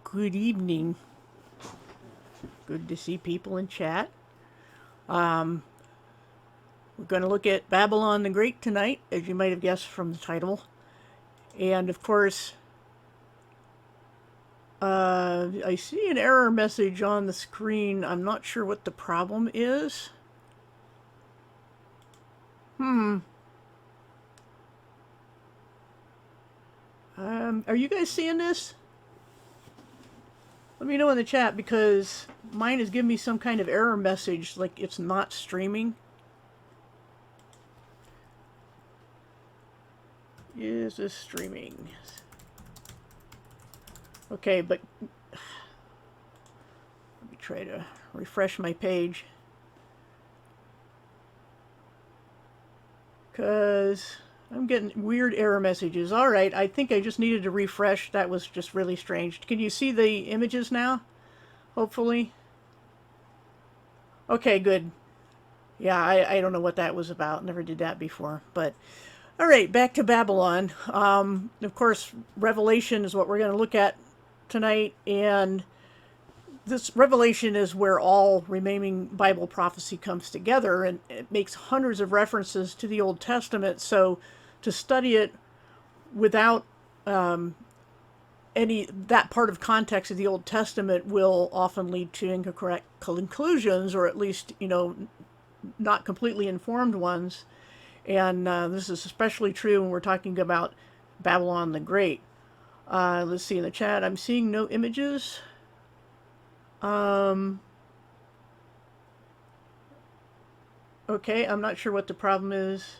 Good evening. Good to see people in chat. We're going to look at Babylon the Great tonight, as you might have guessed from the title. And of course, I see an error message on the screen. I'm not sure what the problem is. Are you guys seeing this? Let me know in the chat because mine is giving me some kind of error message, like it's not streaming. Is this streaming? Okay, but let me try to refresh my page. Because I'm getting weird error messages. All right, I think I just needed to refresh. That was just really strange. Can you see the images now? Hopefully. Okay, good. Yeah, I don't know what that was about. Never did that before. But, all right, back to Babylon. Of course, Revelation is what we're going to look at tonight. And this Revelation is where all remaining Bible prophecy comes together. And it makes hundreds of references to the Old Testament. So to study it without that part of context of the Old Testament will often lead to incorrect conclusions, or at least, not completely informed ones. And this is especially true when we're talking about Babylon the Great. Let's see in the chat. I'm seeing no images. Okay, I'm not sure what the problem is.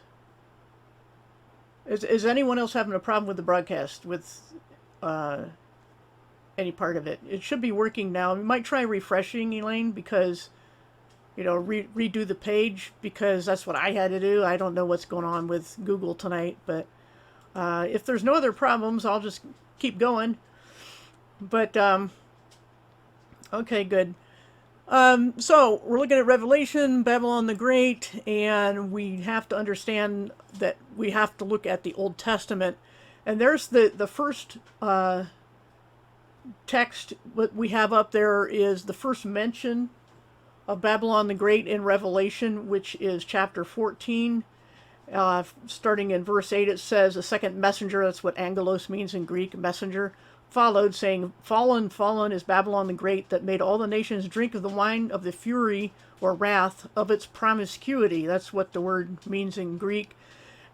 Is anyone else having a problem with the broadcast, with any part of it? It should be working now. We might try refreshing, Elaine, because, redo the page, because that's what I had to do. I don't know what's going on with Google tonight, but if there's no other problems, I'll just keep going. But, okay, good. So we're looking at Revelation, Babylon the Great, and we have to understand that we have to look at the Old Testament. And there's the first text. What we have up there is the first mention of Babylon the Great in Revelation, which is chapter 14. Starting in verse 8, it says, "A second messenger," that's what angelos means in Greek, messenger, "followed, saying, Fallen, fallen is Babylon the Great, that made all the nations drink of the wine of the fury," or wrath, "of its promiscuity." That's what the word means in Greek.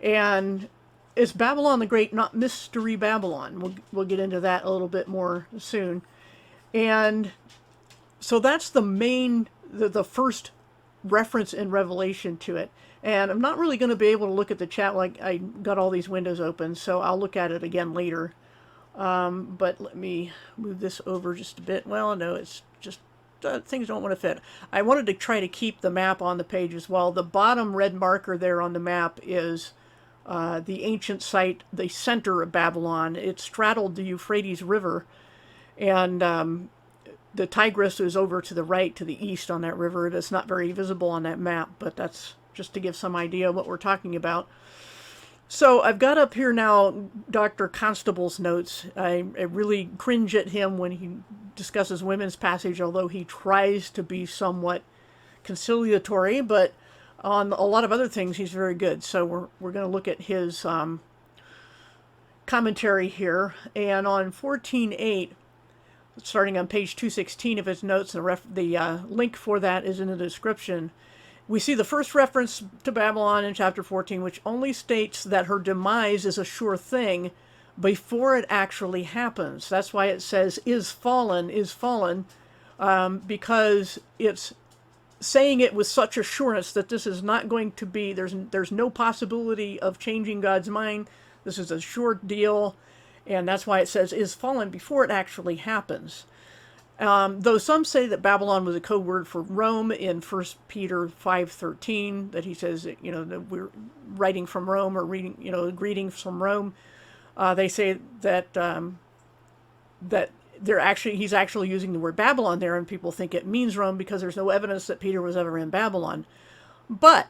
And is Babylon the Great not Mystery Babylon? We'll get into that a little bit more soon. And so that's the first reference in Revelation to it. And I'm not really going to be able to look at the chat like I got all these windows open, so I'll look at it again later. But let me move this over just a bit. Well, no, it's just things don't want to fit. I wanted to try to keep the map on the page as well. The bottom red marker there on the map is the ancient site, the center of Babylon. It straddled the Euphrates River, and the Tigris is over to the right, to the east on that river. It's not very visible on that map, but that's just to give some idea of what we're talking about. So I've got up here now Dr. Constable's notes. I really cringe at him when he discusses women's passage, although he tries to be somewhat conciliatory, but on a lot of other things he's very good. So we're going to look at his commentary here. And on 14:8, starting on page 216 of his notes, the link for that is in the description. We see the first reference to Babylon in chapter 14, which only states that her demise is a sure thing before it actually happens. That's why it says is fallen, because it's saying it with such assurance that this is not going to be, there's no possibility of changing God's mind. This is a sure deal, and that's why it says is fallen before it actually happens. Though some say that Babylon was a code word for Rome in 1 Peter 5:13, that he says, that we're writing from Rome, or reading, greetings from Rome. They say that that he's actually using the word Babylon there, and people think it means Rome because there's no evidence that Peter was ever in Babylon. But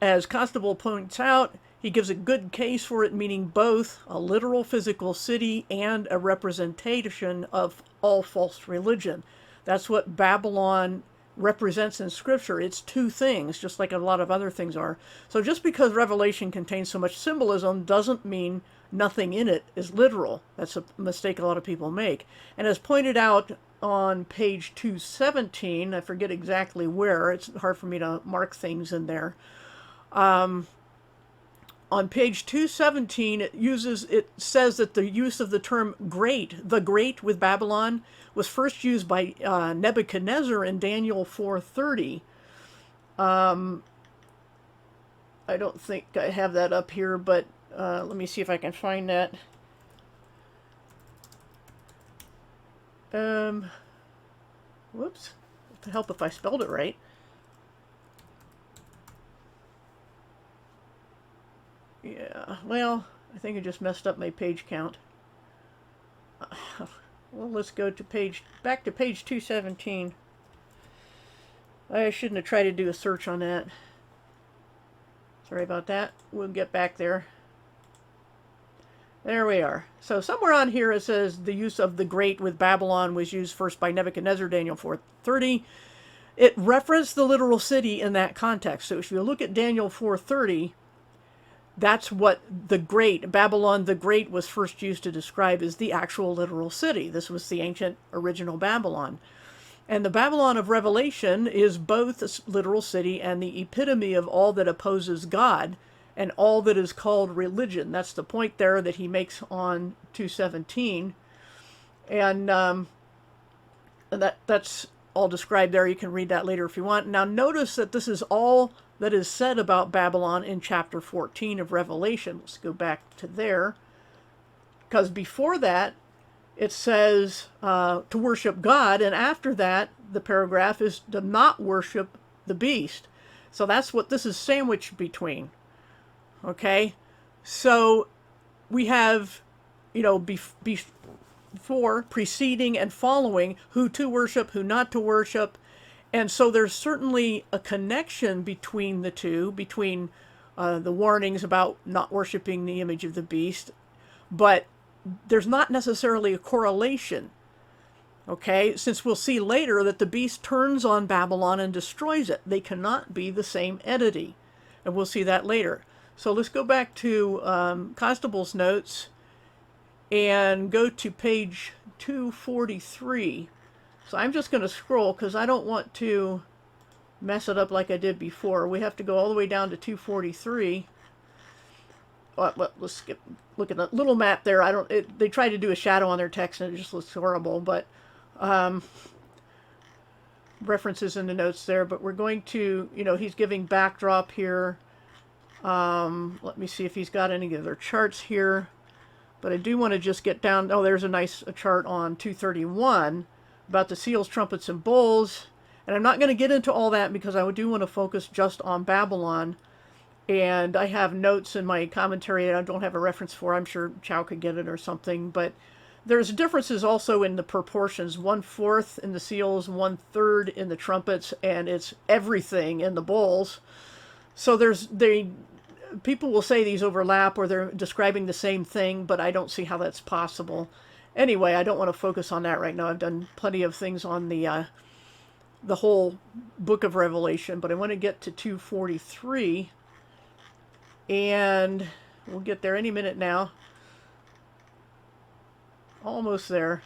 as Constable points out, He gives a good case for it, meaning both a literal physical city and a representation of all false religion. That's what Babylon represents in Scripture. It's two things, just like a lot of other things are. So just because Revelation contains so much symbolism doesn't mean nothing in it is literal. That's a mistake a lot of people make. And as pointed out on page 217, I forget exactly where, it's hard for me to mark things in there. On page 217, it says that the use of the term great, the great with Babylon, was first used by Nebuchadnezzar in Daniel 4:30. I don't think I have that up here, but let me see if I can find that. Whoops. It would help if I spelled it right. Yeah, well, I think I just messed up my page count. Well, let's go to back to page 217. I shouldn't have tried to do a search on that. Sorry about that. We'll get back there. There we are. So somewhere on here it says the use of the great with Babylon was used first by Nebuchadnezzar, Daniel 4:30. It referenced the literal city in that context. So if you look at Daniel 4:30, that's what the great, Babylon the Great, was first used to describe as the actual literal city. This was the ancient original Babylon. And the Babylon of Revelation is both a literal city and the epitome of all that opposes God and all that is called religion. That's the point there that he makes on 217. And that's all described there. You can read that later if you want. Now notice that this is all that is said about Babylon in chapter 14 of Revelation. Let's go back to there. Because before that, it says to worship God, and after that, the paragraph is to not worship the beast. So that's what this is sandwiched between. Okay? So we have, before, preceding, and following, who to worship, who not to worship. And so there's certainly a connection between the two, between the warnings about not worshiping the image of the beast, but there's not necessarily a correlation, okay? Since we'll see later that the beast turns on Babylon and destroys it. They cannot be the same entity, and we'll see that later. So let's go back to Constable's notes and go to page 243. So I'm just going to scroll because I don't want to mess it up like I did before. We have to go all the way down to 243. Let's skip. Look at the little map there. They tried to do a shadow on their text and it just looks horrible. But references in the notes there. But we're going to, he's giving backdrop here. Let me see if he's got any other charts here. But I do want to just get down. Oh, there's a chart on 231. About the seals, trumpets, and bowls. And I'm not going to get into all that because I do want to focus just on Babylon. And I have notes in my commentary that I don't have a reference for. I'm sure Chow could get it or something. But there's differences also in the proportions. 1/4 in the seals, 1/3 in the trumpets, and it's everything in the bowls. So people will say these overlap or they're describing the same thing, but I don't see how that's possible. Anyway, I don't want to focus on that right now. I've done plenty of things on the whole book of Revelation, but I want to get to 243, and we'll get there any minute now. Almost there.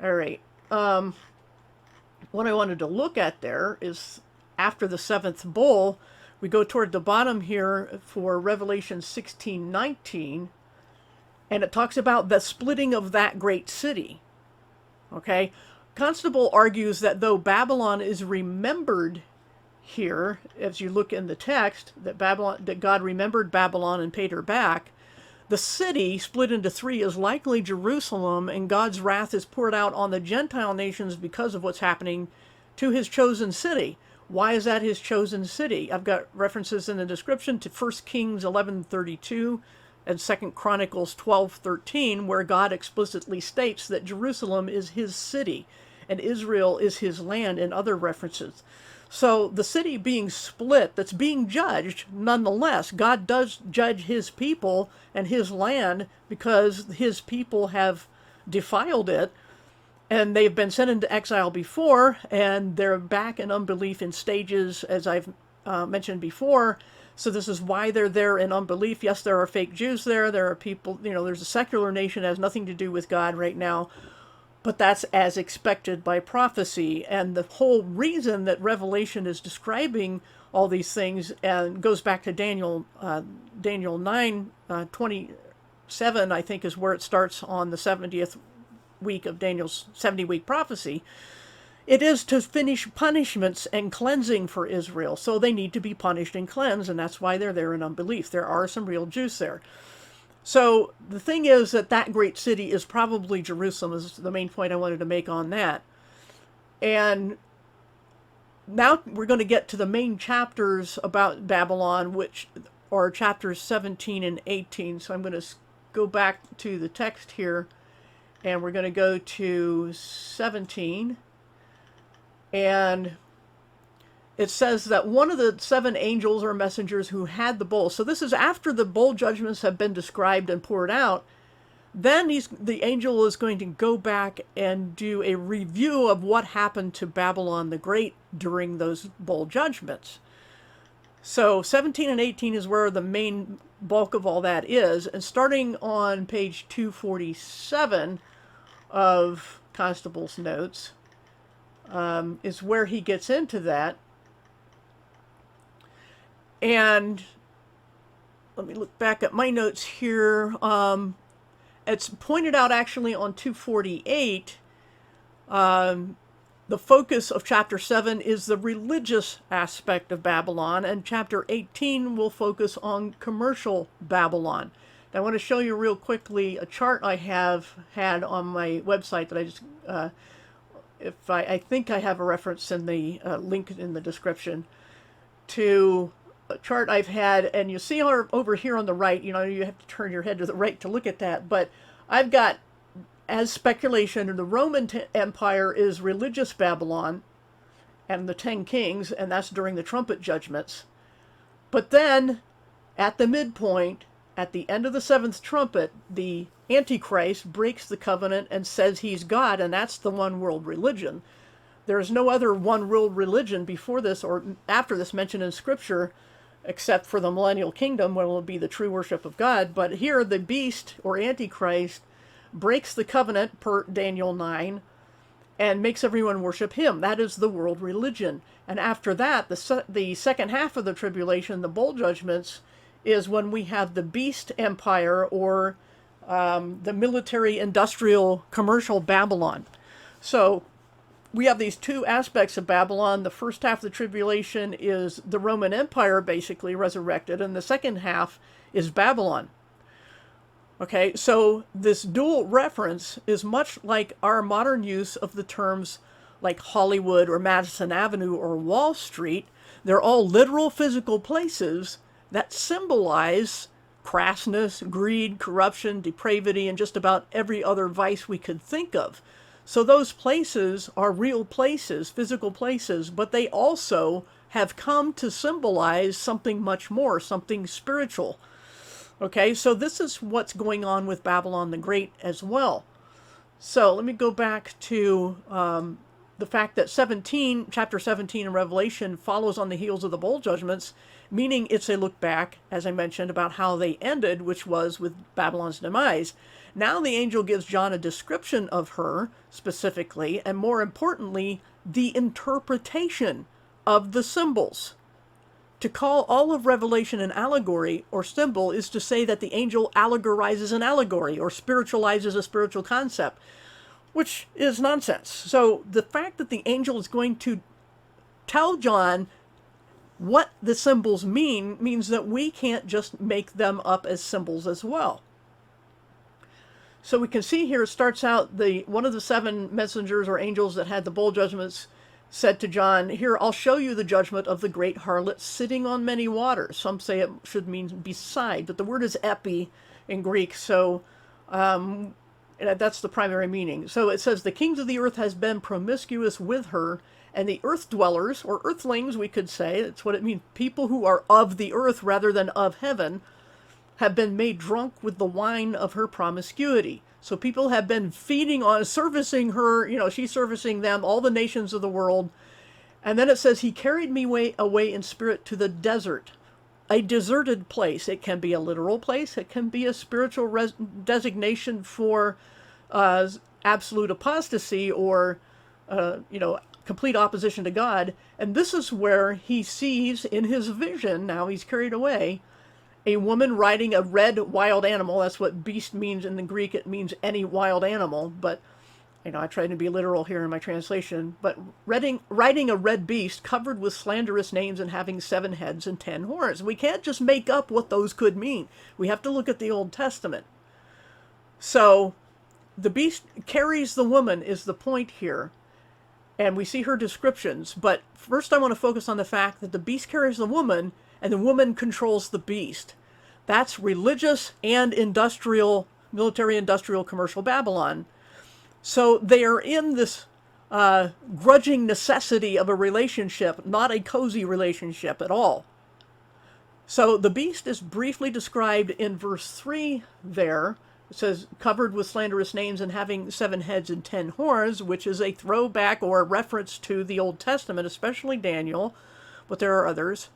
All right. What I wanted to look at there is after the seventh bowl, we go toward the bottom here for Revelation 16:19. And it talks about the splitting of that great city. Okay? Constable argues that though Babylon is remembered here, as you look in the text, that God remembered Babylon and paid her back, the city split into three is likely Jerusalem, and God's wrath is poured out on the Gentile nations because of what's happening to his chosen city. Why is that his chosen city? I've got references in the description to 1 Kings 11:32. And 2 Chronicles 12:13, where God explicitly states that Jerusalem is his city and Israel is his land, and other references. So the city being split, that's being judged, nonetheless, God does judge his people and his land because his people have defiled it, and they've been sent into exile before, and they're back in unbelief in stages, as I've mentioned before. So this is why they're there in unbelief. Yes, there are fake Jews there. There are people, there's a secular nation that has nothing to do with God right now. But that's as expected by prophecy. And the whole reason that Revelation is describing all these things and goes back to Daniel 9, 27, I think, is where it starts on the 70th week of Daniel's 70-week prophecy. It is to finish punishments and cleansing for Israel. So they need to be punished and cleansed, and that's why they're there in unbelief. There are some real Jews there. So the thing is that great city is probably Jerusalem, is the main point I wanted to make on that. And now we're going to get to the main chapters about Babylon, which are chapters 17 and 18. So I'm going to go back to the text here, and we're going to go to 17. And it says that one of the 7 angels or messengers who had the bowl, so this is after the bowl judgments have been described and poured out, then the angel is going to go back and do a review of what happened to Babylon the Great during those bowl judgments. So 17 and 18 is where the main bulk of all that is, and starting on page 247 of Constable's notes is where he gets into that. And let me look back at my notes here. It's pointed out actually on 248. The focus of chapter 7 is the religious aspect of Babylon, and chapter 18 will focus on commercial Babylon. Now, I want to show you real quickly a chart I have had on my website that I just, I think I have a reference in the link in the description to a chart I've had, and you see over here on the right, you have to turn your head to the right to look at that, but I've got, as speculation, the Roman Empire is religious Babylon and the 10 kings, and that's during the trumpet judgments. But then, at the midpoint, at the end of the 7th trumpet, the Antichrist breaks the covenant and says he's God, and that's the one world religion. There is no other one world religion before this or after this mentioned in Scripture, except for the millennial kingdom, where it will be the true worship of God. But here, the beast, or Antichrist, breaks the covenant, per Daniel 9, and makes everyone worship him. That is the world religion. And after that, the second half of the tribulation, the bowl judgments, is when we have the beast empire, or the military, industrial, commercial Babylon. So we have these two aspects of Babylon. The first half of the tribulation is the Roman Empire basically resurrected, and the second half is Babylon. Okay, so this dual reference is much like our modern use of the terms like Hollywood or Madison Avenue or Wall Street. They're all literal physical places that symbolize crassness, greed, corruption, depravity, and just about every other vice we could think of. So those places are real places, physical places, but they also have come to symbolize something much more, something spiritual. Okay, so this is what's going on with Babylon the Great as well. So let me go back to the fact that chapter 17 in Revelation follows on the heels of the bowl judgments, meaning it's a look back, as I mentioned, about how they ended, which was with Babylon's demise. Now the angel gives John a description of her specifically, and more importantly, the interpretation of the symbols. To call all of Revelation an allegory or symbol is to say that the angel allegorizes an allegory or spiritualizes a spiritual concept, which is nonsense. So the fact that the angel is going to tell John what the symbols means that we can't just make them up as symbols as well. So we can see here, it starts out, one of the 7 messengers or angels that had the bowl judgments said to John, "Here, I'll show you the judgment of the great harlot sitting on many waters." Some say it should mean beside, but the word is epi in Greek. So And that's the primary meaning. So it says, the kings of the earth has been promiscuous with her, and the earth dwellers, or earthlings, we could say, that's what it means, people who are of the earth rather than of heaven, have been made drunk with the wine of her promiscuity. So people have been feeding on, servicing her, she's servicing them, all the nations of the world. And then it says, he carried me away in spirit to the desert, a deserted place. It can be a literal place. It can be a spiritual designation for absolute apostasy or, complete opposition to God. And this is where he sees in his vision, now he's carried away, a woman riding a red wild animal. That's what beast means in the Greek. It means any wild animal, but I tried to be literal here in my translation. But riding a red beast covered with slanderous names and having 7 heads and 10 horns. We can't just make up what those could mean. We have to look at the Old Testament. So the beast carries the woman is the point here. And we see her descriptions. But first I want to focus on the fact that the beast carries the woman and the woman controls the beast. That's religious and industrial, military, industrial, commercial Babylon. So they are in this grudging necessity of a relationship, not a cozy relationship at all. So the beast is briefly described in verse 3 there. It says, covered with slanderous names and having 7 heads and 10 horns, which is a throwback or a reference to the Old Testament, especially Daniel, but there are others.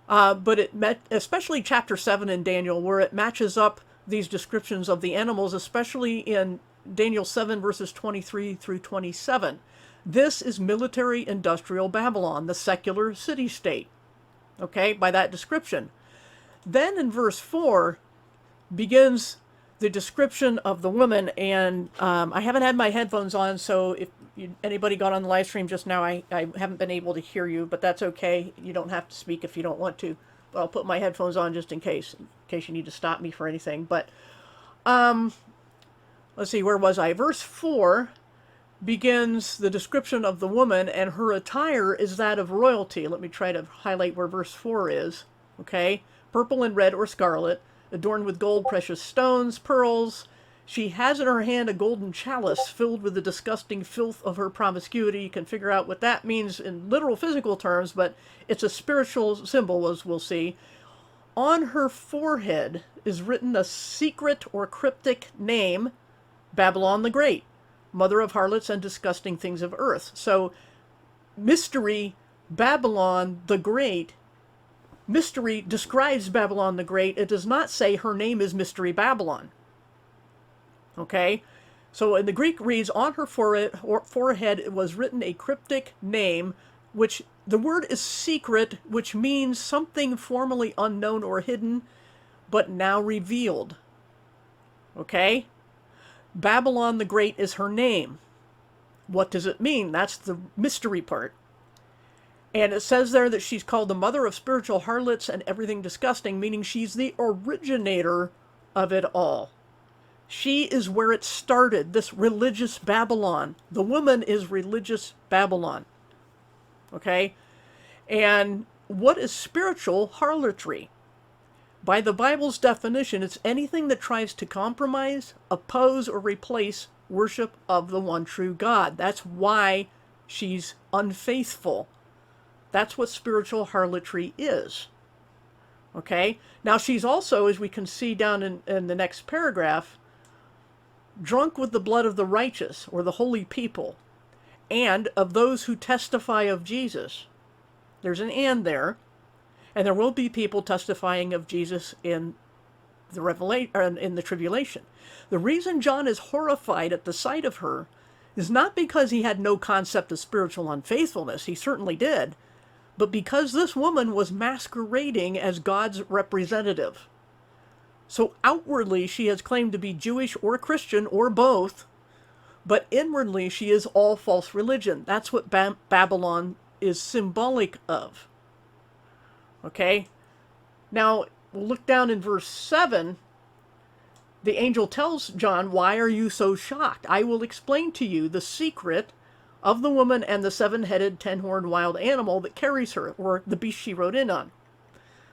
But especially chapter 7 in Daniel, where it matches up these descriptions of the animals, especially in Daniel 7 verses 23 through 27. This is military industrial Babylon, the secular city-state, okay, by that description. Then in verse 4 begins the description of the woman, and I haven't had my headphones on, so if anybody got on the live stream just now, I haven't been able to hear you, but that's okay. You don't have to speak if you don't want to. But I'll put my headphones on just in case you need to stop me for anything. But let's see, where was I? Verse 4 begins the description of the woman, and her attire is that of royalty. Let me try to highlight where verse 4 is. Okay, purple and red or scarlet, adorned with gold, precious stones, pearls. She has in her hand a golden chalice filled with the disgusting filth of her promiscuity. You can figure out what that means in literal physical terms, but it's a spiritual symbol, as we'll see. On her forehead is written a secret or cryptic name, Babylon the Great, mother of harlots and disgusting things of earth. So, mystery, Babylon the Great. Mystery describes Babylon the Great. It does not say her name is Mystery Babylon. Okay? So in the Greek reads, on her forehead was written a cryptic name, which the word is secret, which means something formerly unknown or hidden, but now revealed. Okay? Babylon the Great is her name. What does it mean? That's the mystery part. And it says there that she's called the mother of spiritual harlots and everything disgusting, meaning she's the originator of it all. She is where it started, this religious Babylon. The woman is religious Babylon. Okay? And what is spiritual harlotry? By the Bible's definition, it's anything that tries to compromise, oppose, or replace worship of the one true God. That's why she's unfaithful. That's what spiritual harlotry is. Okay? Now she's also, as we can see down in the next paragraph, drunk with the blood of the righteous, or the holy people, and of those who testify of Jesus. There's an and there. And there will be people testifying of Jesus in the tribulation. The reason John is horrified at the sight of her is not because he had no concept of spiritual unfaithfulness. He certainly did. But because this woman was masquerading as God's representative. So outwardly she has claimed to be Jewish or Christian or both, but inwardly she is all false religion. That's what Babylon is symbolic of. Okay? Now, we'll look down in verse 7. The angel tells John, why are you so shocked? I will explain to you the secret of the woman and the 7-headed, 10-horned wild animal that carries her, or the beast she rode in on.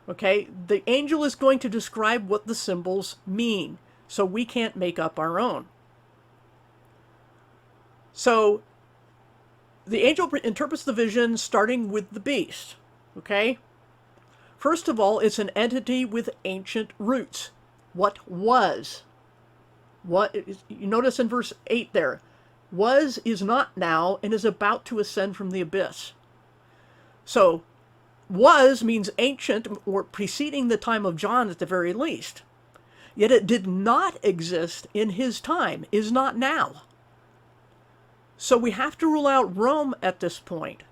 Okay? The angel is going to describe what the symbols mean, so we can't make up our own. So the angel interprets the vision starting with the beast. Okay? First of all, it's an entity with ancient roots. What was? What is, you notice in verse 8 there, was is not now and is about to ascend from the abyss. So, was means ancient or preceding the time of John at the very least. Yet it did not exist in his time, is not now. So we have to rule out Rome at this point,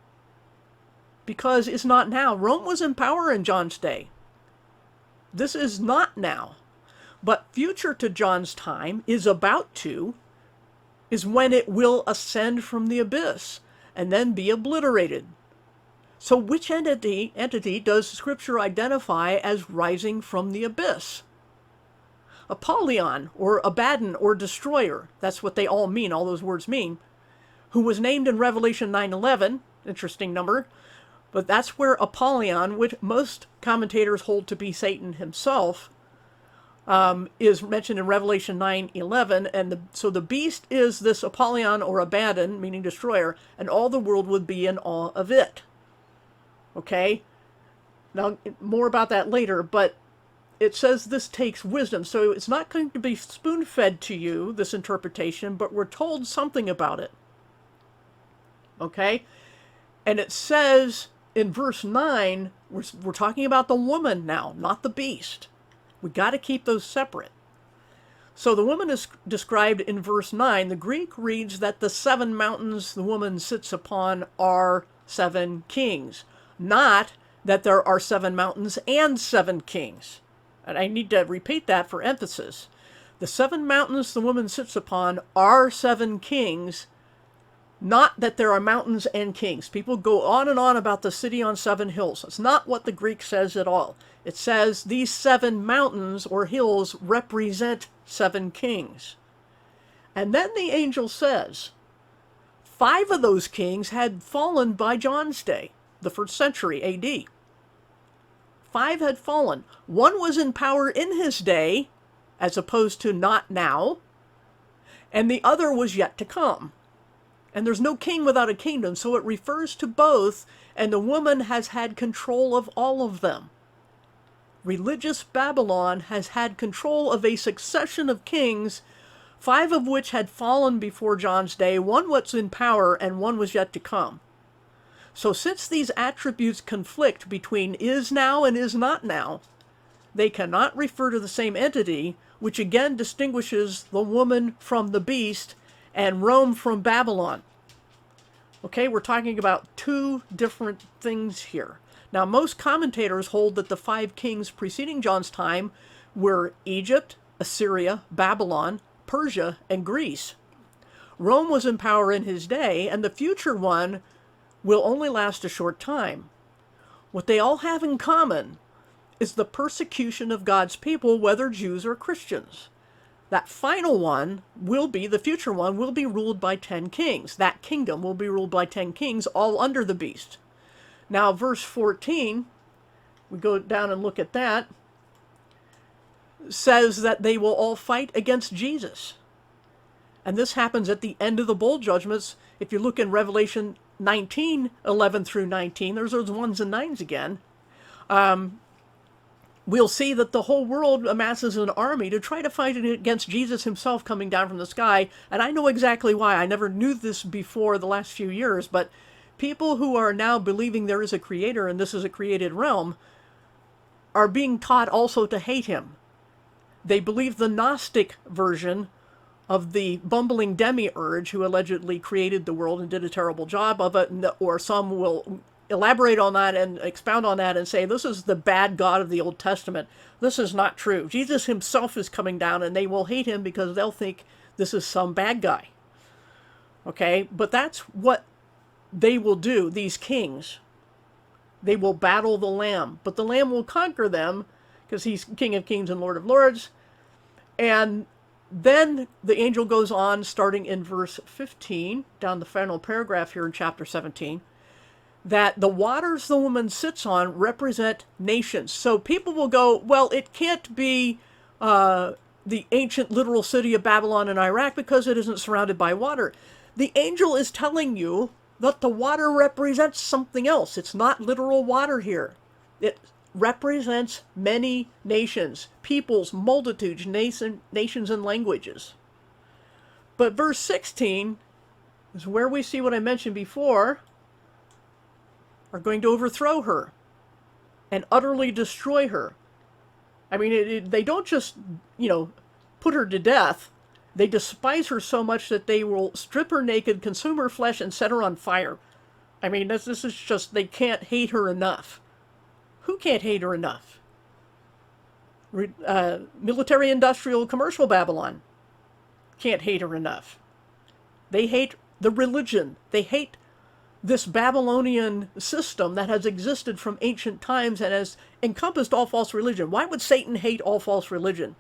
because it's not now. Rome was in power in John's day. This is not now. But future to John's time is when it will ascend from the abyss and then be obliterated. So which entity does Scripture identify as rising from the abyss? Apollyon, or Abaddon, or destroyer. That's what they all mean, all those words mean. Who was named in Revelation 9:11, interesting number, but that's where Apollyon, which most commentators hold to be Satan himself, is mentioned in Revelation 9:11, and so the beast is this Apollyon or Abaddon, meaning destroyer, and all the world would be in awe of it. Okay? Now, more about that later, but it says this takes wisdom, so it's not going to be spoon-fed to you, this interpretation, but we're told something about it. Okay? And it says in verse 9, we're talking about the woman now, not the beast. We got to keep those separate. So the woman is described in verse 9. The Greek reads that the 7 mountains the woman sits upon are 7 kings, not that there are 7 mountains and 7 kings. And I need to repeat that for emphasis. The 7 mountains the woman sits upon are 7 kings, not that there are mountains and kings. People go on and on about the city on 7 hills. It's not what the Greek says at all. It says these 7 mountains or hills represent 7 kings. And then the angel says, 5 of those kings had fallen by John's day, the 1st century AD. 5 had fallen. 1 was in power in his day, as opposed to not now, and the other was yet to come. And there's no king without a kingdom, so it refers to both, and the woman has had control of all of them. Religious Babylon has had control of a succession of kings, 5 of which had fallen before John's day. 1 was in power, and 1 was yet to come. So since these attributes conflict between is now and is not now, they cannot refer to the same entity, which again distinguishes the woman from the beast and Rome from Babylon. Okay, we're talking about 2 different things here. Now, most commentators hold that the 5 kings preceding John's time were Egypt, Assyria, Babylon, Persia, and Greece. Rome was in power in his day, and the future one will only last a short time. What they all have in common is the persecution of God's people, whether Jews or Christians. That final one will be, the future one, will be ruled by 10 kings. That kingdom will be ruled by 10 kings, all under the beast. Now, verse 14, we go down and look at that, says that they will all fight against Jesus. And this happens at the end of the bowl judgments. If you look in Revelation 19, 11 through 19, there's those 1s and 9s again. We'll see that the whole world amasses an army to try to fight against Jesus himself coming down from the sky. And I know exactly why. I never knew this before the last few years, but people who are now believing there is a creator and this is a created realm are being taught also to hate him. They believe the Gnostic version of the bumbling demiurge who allegedly created the world and did a terrible job of it, or some will elaborate on that and expound on that and say this is the bad God of the Old Testament. This is not true. Jesus himself is coming down, and they will hate him because they'll think this is some bad guy. Okay, but that's what they will do, these kings. They will battle the Lamb, but the Lamb will conquer them because he's King of Kings and Lord of Lords. And then the angel goes on, starting in verse 15, down the final paragraph here in chapter 17, that the waters the woman sits on represent nations. So people will go, well, it can't be the ancient literal city of Babylon in Iraq because it isn't surrounded by water. The angel is telling you that the water represents something else. It's not literal water here. It represents many nations, peoples, multitudes, nations, and languages. But verse 16 is where we see what I mentioned before, are going to overthrow her and utterly destroy her. I mean, they don't just, put her to death. They despise her so much that they will strip her naked, consume her flesh, and set her on fire. I mean, this is just, they can't hate her enough. Who can't hate her enough? Military, industrial, commercial Babylon can't hate her enough. They hate the religion. They hate this Babylonian system that has existed from ancient times and has encompassed all false religion. Why would Satan hate all false religion?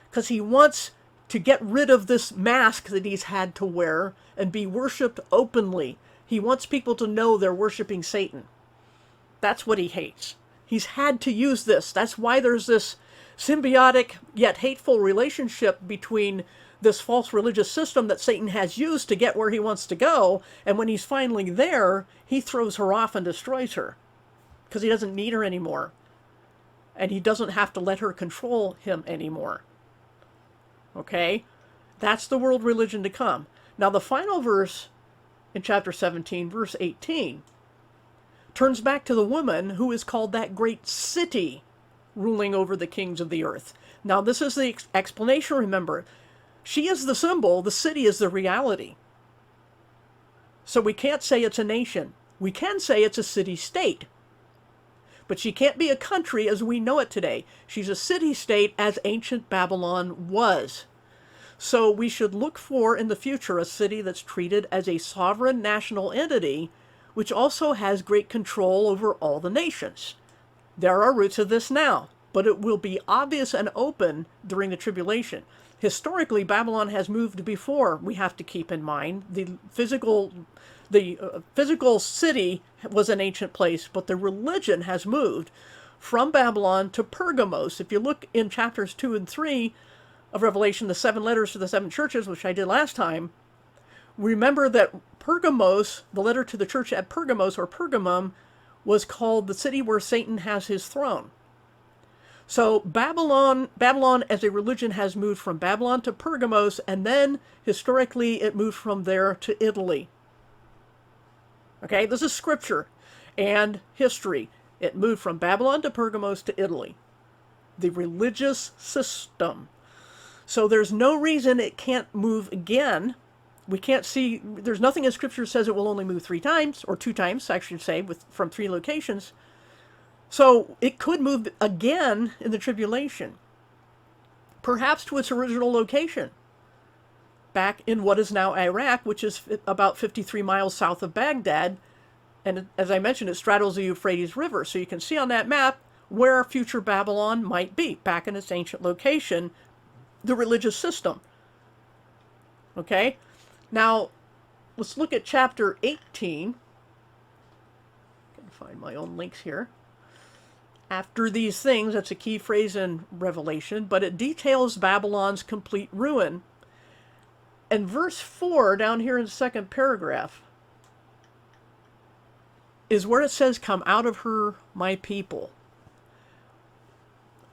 Because he wants to get rid of this mask that he's had to wear and be worshipped openly. He wants people to know they're worshiping Satan. That's what he hates. He's had to use this. That's why there's this symbiotic yet hateful relationship between this false religious system that Satan has used to get where he wants to go, and when he's finally there, he throws her off and destroys her because he doesn't need her anymore, and he doesn't have to let her control him anymore. Okay? That's the world religion to come. Now the final verse in chapter 17, verse 18, turns back to the woman who is called that great city ruling over the kings of the earth. Now this is the explanation, remember. She is the symbol, the city is the reality. So we can't say it's a nation. We can say it's a city-state. But she can't be a country as we know it today. She's a city-state as ancient Babylon was. So we should look for in the future a city that's treated as a sovereign national entity, which also has great control over all the nations. There are roots of this now, but it will be obvious and open during the tribulation. Historically, Babylon has moved before, we have to keep in mind. The physical city was an ancient place, but the religion has moved from Babylon to Pergamos. If you look in chapters 2 and 3 of Revelation, the 7 letters to the 7 churches, which I did last time, remember that Pergamos, the letter to the church at Pergamos, or Pergamum, was called the city where Satan has his throne. So Babylon as a religion has moved from Babylon to Pergamos, and then historically it moved from there to Italy. Okay, this is scripture and history. It moved from Babylon to Pergamos to Italy. The religious system. So there's no reason it can't move again. We can't see, there's nothing in scripture that says it will only move 3 times, or 2 times, I should say, from 3 locations. So it could move again in the tribulation, perhaps to its original location, back in what is now Iraq, which is about 53 miles south of Baghdad. And as I mentioned, it straddles the Euphrates River. So you can see on that map where future Babylon might be, back in its ancient location, the religious system. Okay? Now, let's look at chapter 18. I can find my own links here. After these things, that's a key phrase in Revelation, but it details Babylon's complete ruin. And verse 4, down here in the second paragraph, is where it says, "Come out of her, my people."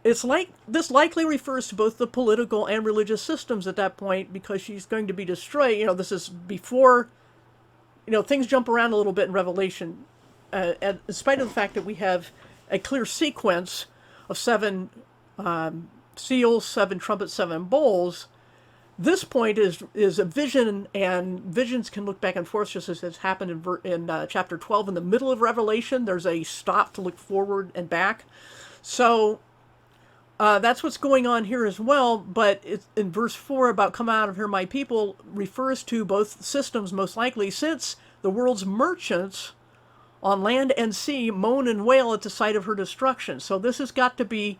It's like, this likely refers to both the political and religious systems at that point, because she's going to be destroyed. This is before, things jump around a little bit in Revelation, in spite of the fact that we have a clear sequence of 7 seals, 7 trumpets, 7 bowls. This point is a vision, and visions can look back and forth, just as has happened in chapter 12. In the middle of Revelation, there's a stop to look forward and back. So that's what's going on here as well, but it's in verse 4 about "come out of her, my people" refers to both systems most likely, since the world's merchants on land and sea moan and wail at the sight of her destruction. So this has got to be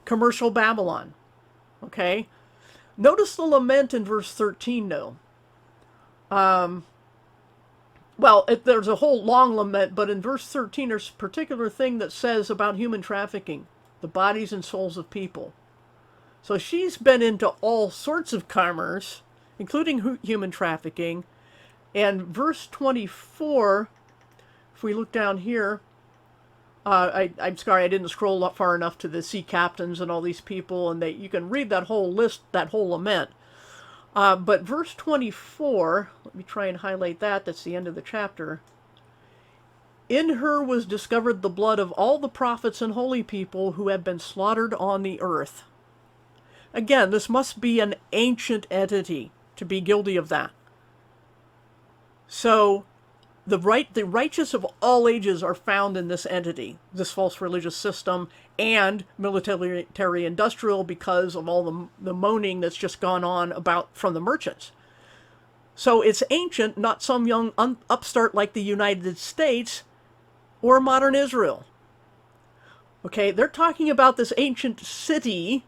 commercial Babylon. Okay? Notice the lament in verse 13, though. There's a whole long lament, but in verse 13 there's a particular thing that says about human trafficking, the bodies and souls of people. So she's been into all sorts of commerce, including human trafficking, And verse 24, if we look down here, I'm sorry, I didn't scroll up far enough to the sea captains and all these people, and you can read that whole list, that whole lament. But verse 24, let me try and highlight that. That's the end of the chapter. In her was discovered the blood of all the prophets and holy people who have been slaughtered on the earth. Again, this must be an ancient entity to be guilty of that. So, the righteous of all ages are found in this entity, this false religious system, and military-industrial because of all the moaning that's just gone on about from the merchants. So it's ancient, not some young upstart like the United States or modern Israel. Okay, they're talking about this ancient city.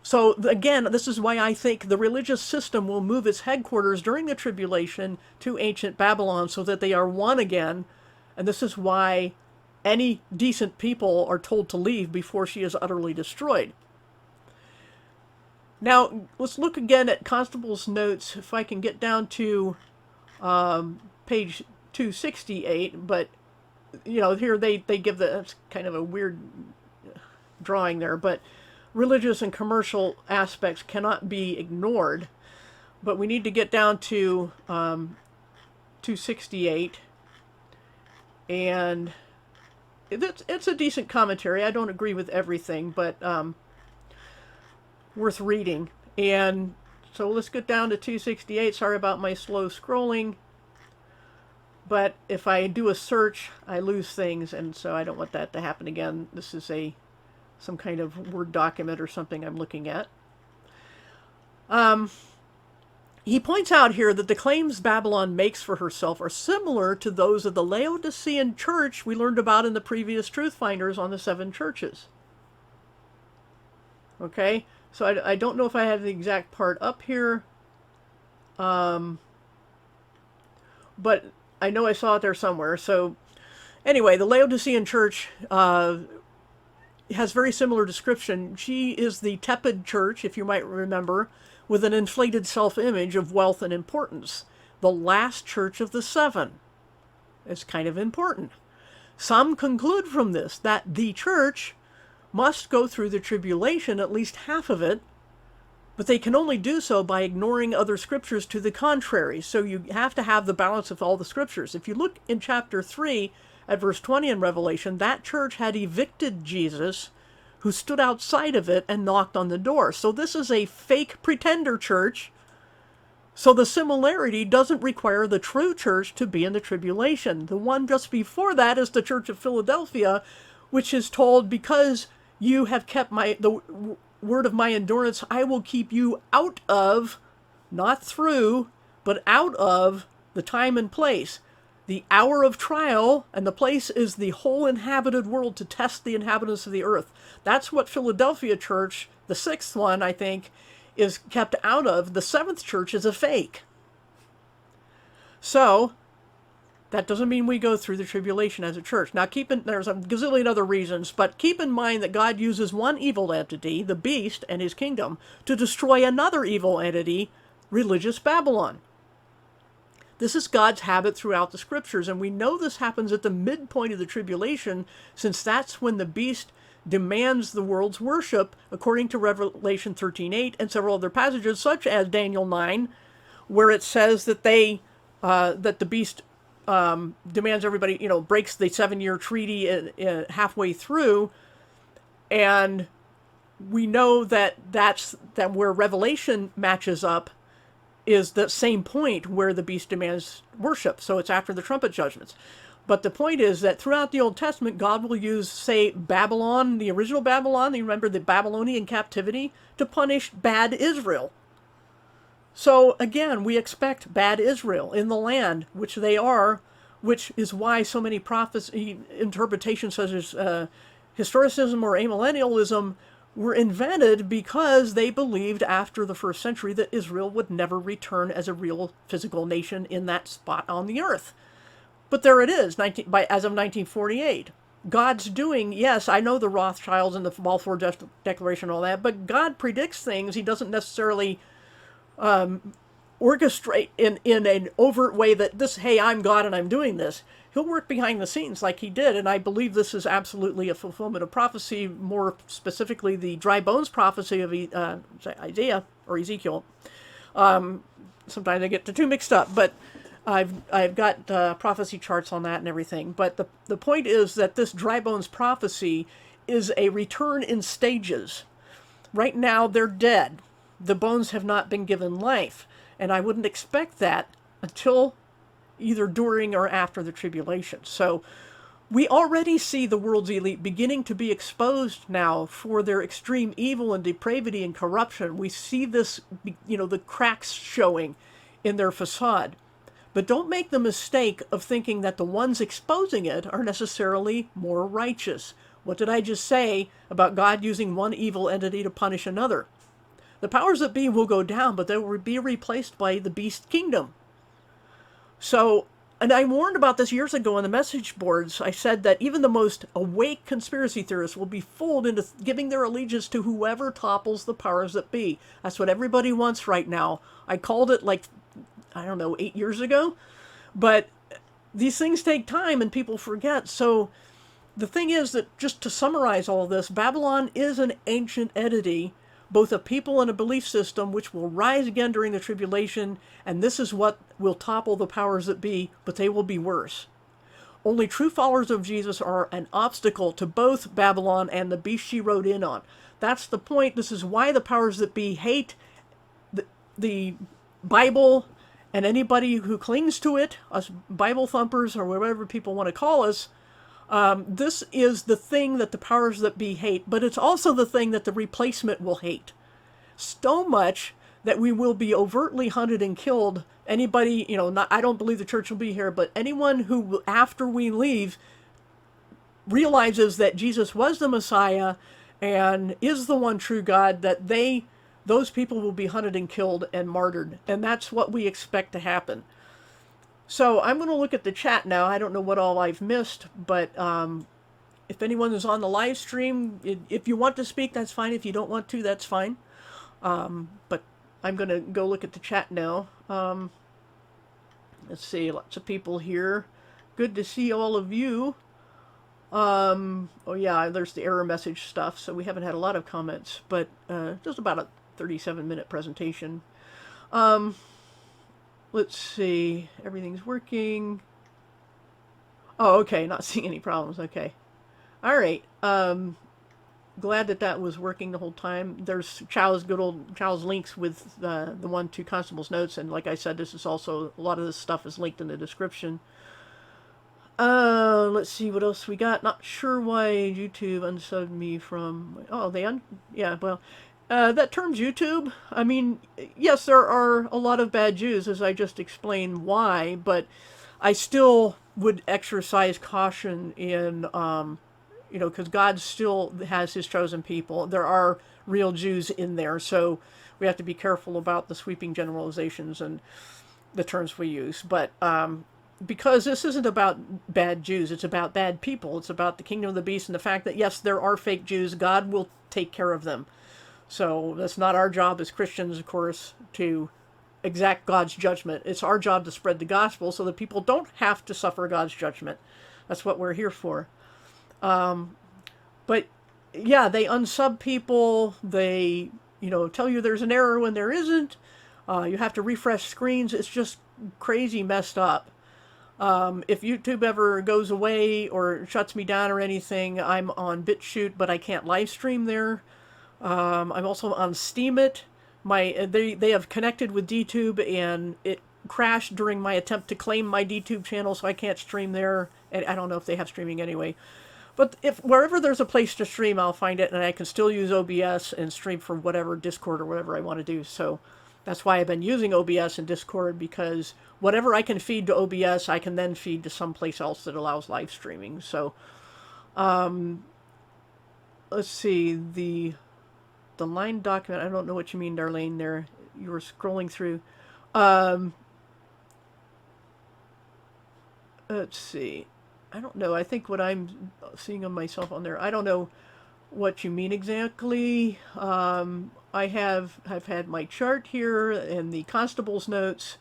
So again, this is why I think the religious system will move its headquarters during the tribulation to ancient Babylon so that they are one again. And this is why any decent people are told to leave before she is utterly destroyed. Now, let's look again at Constable's notes, if I can get down to page 268. But, here they give that's kind of a weird drawing there, but religious and commercial aspects cannot be ignored. But we need to get down to 268. And it's a decent commentary. I don't agree with everything, but worth reading. And so let's get down to 268. Sorry about my slow scrolling. But if I do a search, I lose things, and so I don't want that to happen again. This is some kind of Word document or something I'm looking at. He points out here that the claims Babylon makes for herself are similar to those of the Laodicean church we learned about in the previous Truth Finders on the 7 churches. Okay, so I don't know if I have the exact part up here, but I know I saw it there somewhere. So anyway, the Laodicean church has very similar description. She is the tepid church, if you might remember, with an inflated self-image of wealth and importance. The last church of the 7 is kind of important. Some conclude from this that the church must go through the tribulation, at least half of it, but they can only do so by ignoring other scriptures to the contrary. So you have to have the balance of all the scriptures. If you look in chapter 3 at verse 20 in Revelation, that church had evicted Jesus, who stood outside of it and knocked on the door. So this is a fake pretender church. So the similarity doesn't require the true church to be in the tribulation. The one just before that is the Church of Philadelphia, which is told, because you have kept the word of my endurance, I will keep you out of, not through, but out of the time and place. The hour of trial, and the place is the whole inhabited world to test the inhabitants of the earth. That's what Philadelphia church, the 6th one, I think, is kept out of. The 7th church is a fake. So, that doesn't mean we go through the tribulation as a church. Now, there's a gazillion other reasons, but keep in mind that God uses one evil entity, the beast and his kingdom, to destroy another evil entity, religious Babylon. This is God's habit throughout the scriptures, and we know this happens at the midpoint of the tribulation, since that's when the beast demands the world's worship, according to Revelation 13:8 and several other passages, such as Daniel 9, where it says that that the beast demands everybody, breaks the 7-year treaty halfway through, and we know that where Revelation matches up is the same point where the beast demands worship. So it's after the trumpet judgments. But the point is that throughout the Old Testament, God will use, say, Babylon, the original Babylon, you remember the Babylonian captivity, to punish bad Israel. So again, we expect bad Israel in the land, which they are, which is why so many prophecy interpretations such as historicism or amillennialism were invented, because they believed after the 1st century that Israel would never return as a real physical nation in that spot on the earth. But there it is, as of 1948. God's doing, yes, I know the Rothschilds and the Balfour Declaration and all that, but God predicts things. He doesn't necessarily orchestrate in an overt way that this, hey, I'm God and I'm doing this. He'll work behind the scenes like he did, and I believe this is absolutely a fulfillment of prophecy, more specifically the dry bones prophecy of Isaiah or Ezekiel. Sometimes I get the two mixed up, but I've got prophecy charts on that and everything. But the point is that this dry bones prophecy is a return in stages. Right now, they're dead. The bones have not been given life. And I wouldn't expect that until either during or after the tribulation. So we already see the world's elite beginning to be exposed now for their extreme evil and depravity and corruption. We see this, the cracks showing in their facade. But don't make the mistake of thinking that the ones exposing it are necessarily more righteous. What did I just say about God using one evil entity to punish another? The powers that be will go down, but they will be replaced by the beast kingdom. So, and I warned about this years ago on the message boards. I said that even the most awake conspiracy theorists will be fooled into giving their allegiance to whoever topples the powers that be. That's what everybody wants right now. I called it 8 years ago. But these things take time and people forget. So the thing is that, just to summarize all this, Babylon is an ancient entity, both a people and a belief system, which will rise again during the tribulation, and this is what will topple the powers that be, but they will be worse. Only true followers of Jesus are an obstacle to both Babylon and the beast she rode in on. That's the point. This is why the powers that be hate the Bible and anybody who clings to it, us Bible thumpers or whatever people want to call us. This is the thing that the powers that be hate, but it's also the thing that the replacement will hate. So much that we will be overtly hunted and killed. Anybody, I don't believe the church will be here, but anyone who, after we leave, realizes that Jesus was the Messiah and is the one true God, that those people will be hunted and killed and martyred. And that's what we expect to happen. So I'm going to look at the chat now. I don't know what all I've missed, but if anyone is on the live stream, if you want to speak, that's fine. If you don't want to, that's fine. But I'm going to go look at the chat now. Let's see, lots of people here. Good to see all of you. Oh yeah, there's the error message stuff, so we haven't had a lot of comments, but just about a 37-minute presentation. Let's see. Everything's working. Oh, okay. Not seeing any problems. Okay. All right. Glad that was working the whole time. There's good old Chow's links with the 1-2 Constable's notes. And like I said, this is also, a lot of this stuff is linked in the description. Let's see what else we got. Not sure why YouTube unsubbed me from... Oh, that term's YouTube. I mean, yes, there are a lot of bad Jews, as I just explained why, but I still would exercise caution in, because God still has his chosen people. There are real Jews in there, so we have to be careful about the sweeping generalizations and the terms we use. But because this isn't about bad Jews, it's about bad people. It's about the kingdom of the beast and the fact that, yes, there are fake Jews. God will take care of them. So that's not our job as Christians, of course, to exact God's judgment. It's our job to spread the gospel so that people don't have to suffer God's judgment. That's what we're here for. But yeah, they unsub people. They, tell you there's an error when there isn't. You have to refresh screens. It's just crazy messed up. If YouTube ever goes away or shuts me down or anything, I'm on BitChute, but I can't live stream there. I'm also on Steemit. They have connected with DTube, and it crashed during my attempt to claim my DTube channel, so I can't stream there. And I don't know if they have streaming anyway. But wherever there's a place to stream, I'll find it, and I can still use OBS and stream for whatever, Discord or whatever I want to do. So that's why I've been using OBS and Discord, because whatever I can feed to OBS, I can then feed to someplace else that allows live streaming. So, let's see, the line document, I don't know what you mean, Darlene, there. You were scrolling through. Let's see. I don't know. I think what I'm seeing of myself on there, I don't know what you mean exactly. I've had my chart here and the constable's notes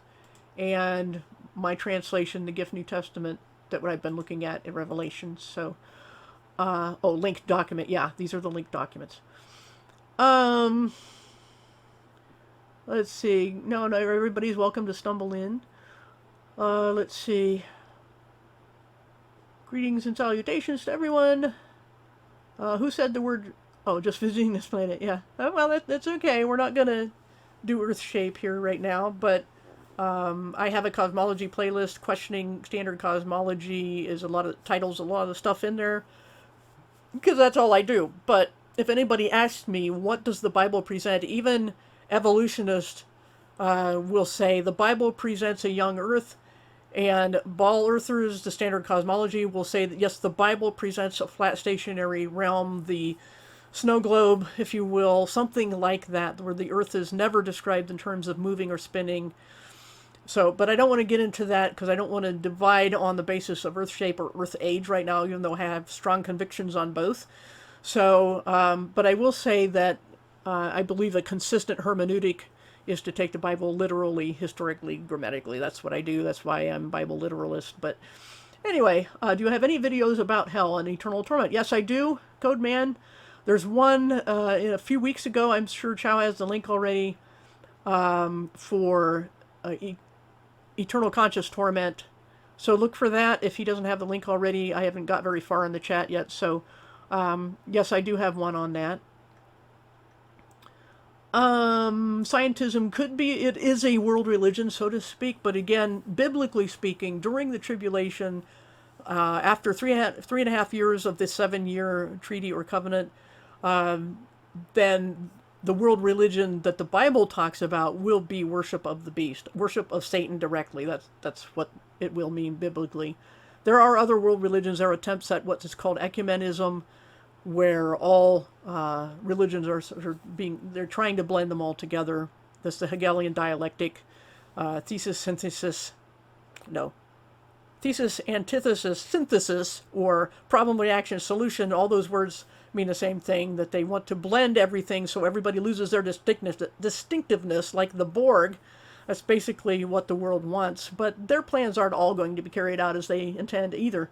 and my translation, the Gift New Testament, that what I've been looking at in Revelation. So, linked document. Yeah, these are the linked documents. Um, let's see. No, everybody's welcome to stumble in. Let's see. Greetings and salutations to everyone. Who said the word? Oh, just visiting this planet. Yeah. Well, that's okay. We're not gonna do Earth shape here right now, but I have a cosmology playlist. Questioning standard cosmology is a lot of titles, a lot of the stuff in there, because that's all I do. But if anybody asks me, what does the Bible present? Even evolutionists will say the Bible presents a young Earth, and ball earthers, the standard cosmology, will say that yes, the Bible presents a flat stationary realm, the snow globe, if you will, something like that, where the Earth is never described in terms of moving or spinning. So, but I don't want to get into that because I don't want to divide on the basis of Earth shape or Earth age right now, even though I have strong convictions on both. So, but I will say that I believe a consistent hermeneutic is to take the Bible literally, historically, grammatically. That's what I do. That's why I'm a Bible literalist. But anyway, do you have any videos about hell and eternal torment? Yes, I do, Code Man. There's one in a few weeks ago. I'm sure Chow has the link already for eternal conscious torment. So look for that. If he doesn't have the link already, I haven't got very far in the chat yet. So yes, I do have one on that. Scientism could be, it is a world religion, so to speak, but again, biblically speaking, during the tribulation, after three and a half years of this 7-year treaty or covenant, then the world religion that the Bible talks about will be worship of the beast, worship of Satan directly. That's what it will mean biblically. There are other world religions. There are attempts at what is called ecumenism, where all religions are they're trying to blend them all together. That's the Hegelian dialectic, thesis, antithesis, synthesis, or problem, reaction, solution. All those words mean the same thing, that they want to blend everything so everybody loses their distinctiveness, like the Borg. That's basically what the world wants, but their plans aren't all going to be carried out as they intend either.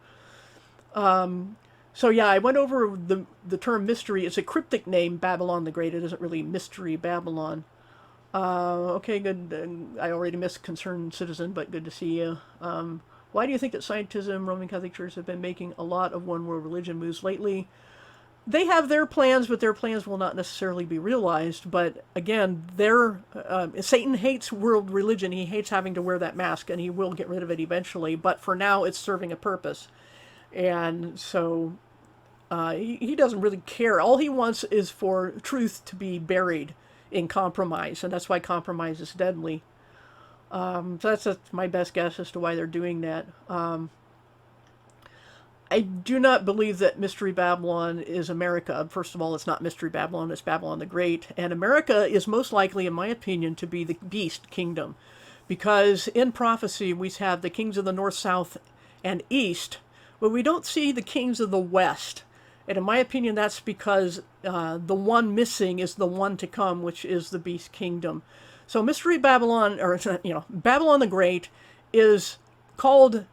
So yeah, I went over the term mystery. It's a cryptic name, Babylon the Great. It isn't really Mystery Babylon. Okay, good. I already missed Concerned Citizen, but good to see you. Why do you think that scientism, Roman Catholic Church have been making a lot of one world religion moves lately? They have their plans, but their plans will not necessarily be realized. But again, Satan hates world religion. He hates having to wear that mask, and he will get rid of it eventually. But for now, it's serving a purpose. And so he doesn't really care. All he wants is for truth to be buried in compromise, and that's why compromise is deadly. So that's my best guess as to why they're doing that. I do not believe that Mystery Babylon is America. First of all, it's not Mystery Babylon, it's Babylon the Great. And America is most likely, in my opinion, to be the beast kingdom. Because in prophecy, we have the kings of the north, south, and east, but we don't see the kings of the west. And in my opinion, that's because the one missing is the one to come, which is the beast kingdom. So Mystery Babylon, or Babylon the Great, is called,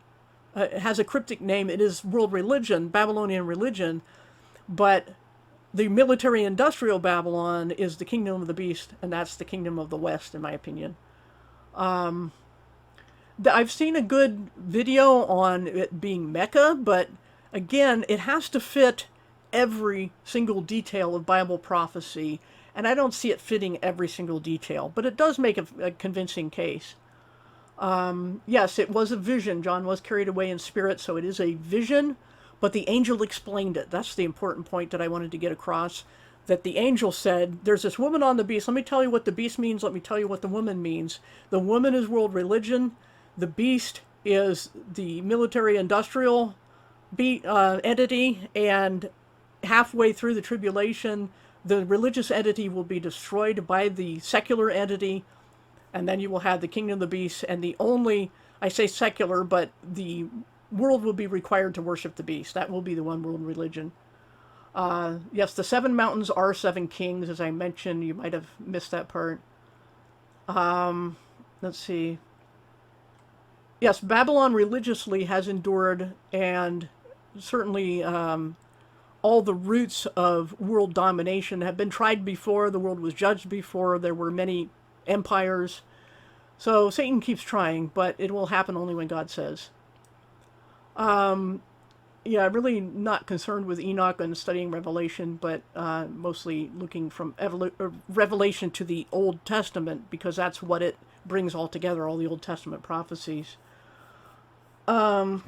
has a cryptic name. It is world religion, Babylonian religion, but the military-industrial Babylon is the kingdom of the beast, and that's the kingdom of the West, in my opinion. I've seen a good video on it being Mecca, but again, it has to fit every single detail of Bible prophecy, and I don't see it fitting every single detail, but it does make a convincing case. Yes, it was a vision. John was carried away in spirit, so it is a vision, but the angel explained it. That's the important point that I wanted to get across, that the angel said, there's this woman on the beast. Let me tell you what the beast means. Let me tell you what the woman means. The woman is world religion. The beast is the military-industrial entity, and halfway through the tribulation, the religious entity will be destroyed by the secular entity, and then you will have the kingdom of the beast, and the only, I say secular, but the world will be required to worship the beast. That will be the one world religion. Yes, the 7 mountains are 7 kings, as I mentioned. You might have missed that part. Let's see. Yes, Babylon religiously has endured, and certainly all the roots of world domination have been tried before. The world was judged before. There were many empires. So Satan keeps trying, but it will happen only when God says. Yeah, I'm really not concerned with Enoch and studying Revelation, but mostly looking from Revelation to the Old Testament, because that's what it brings all together, all the Old Testament prophecies. I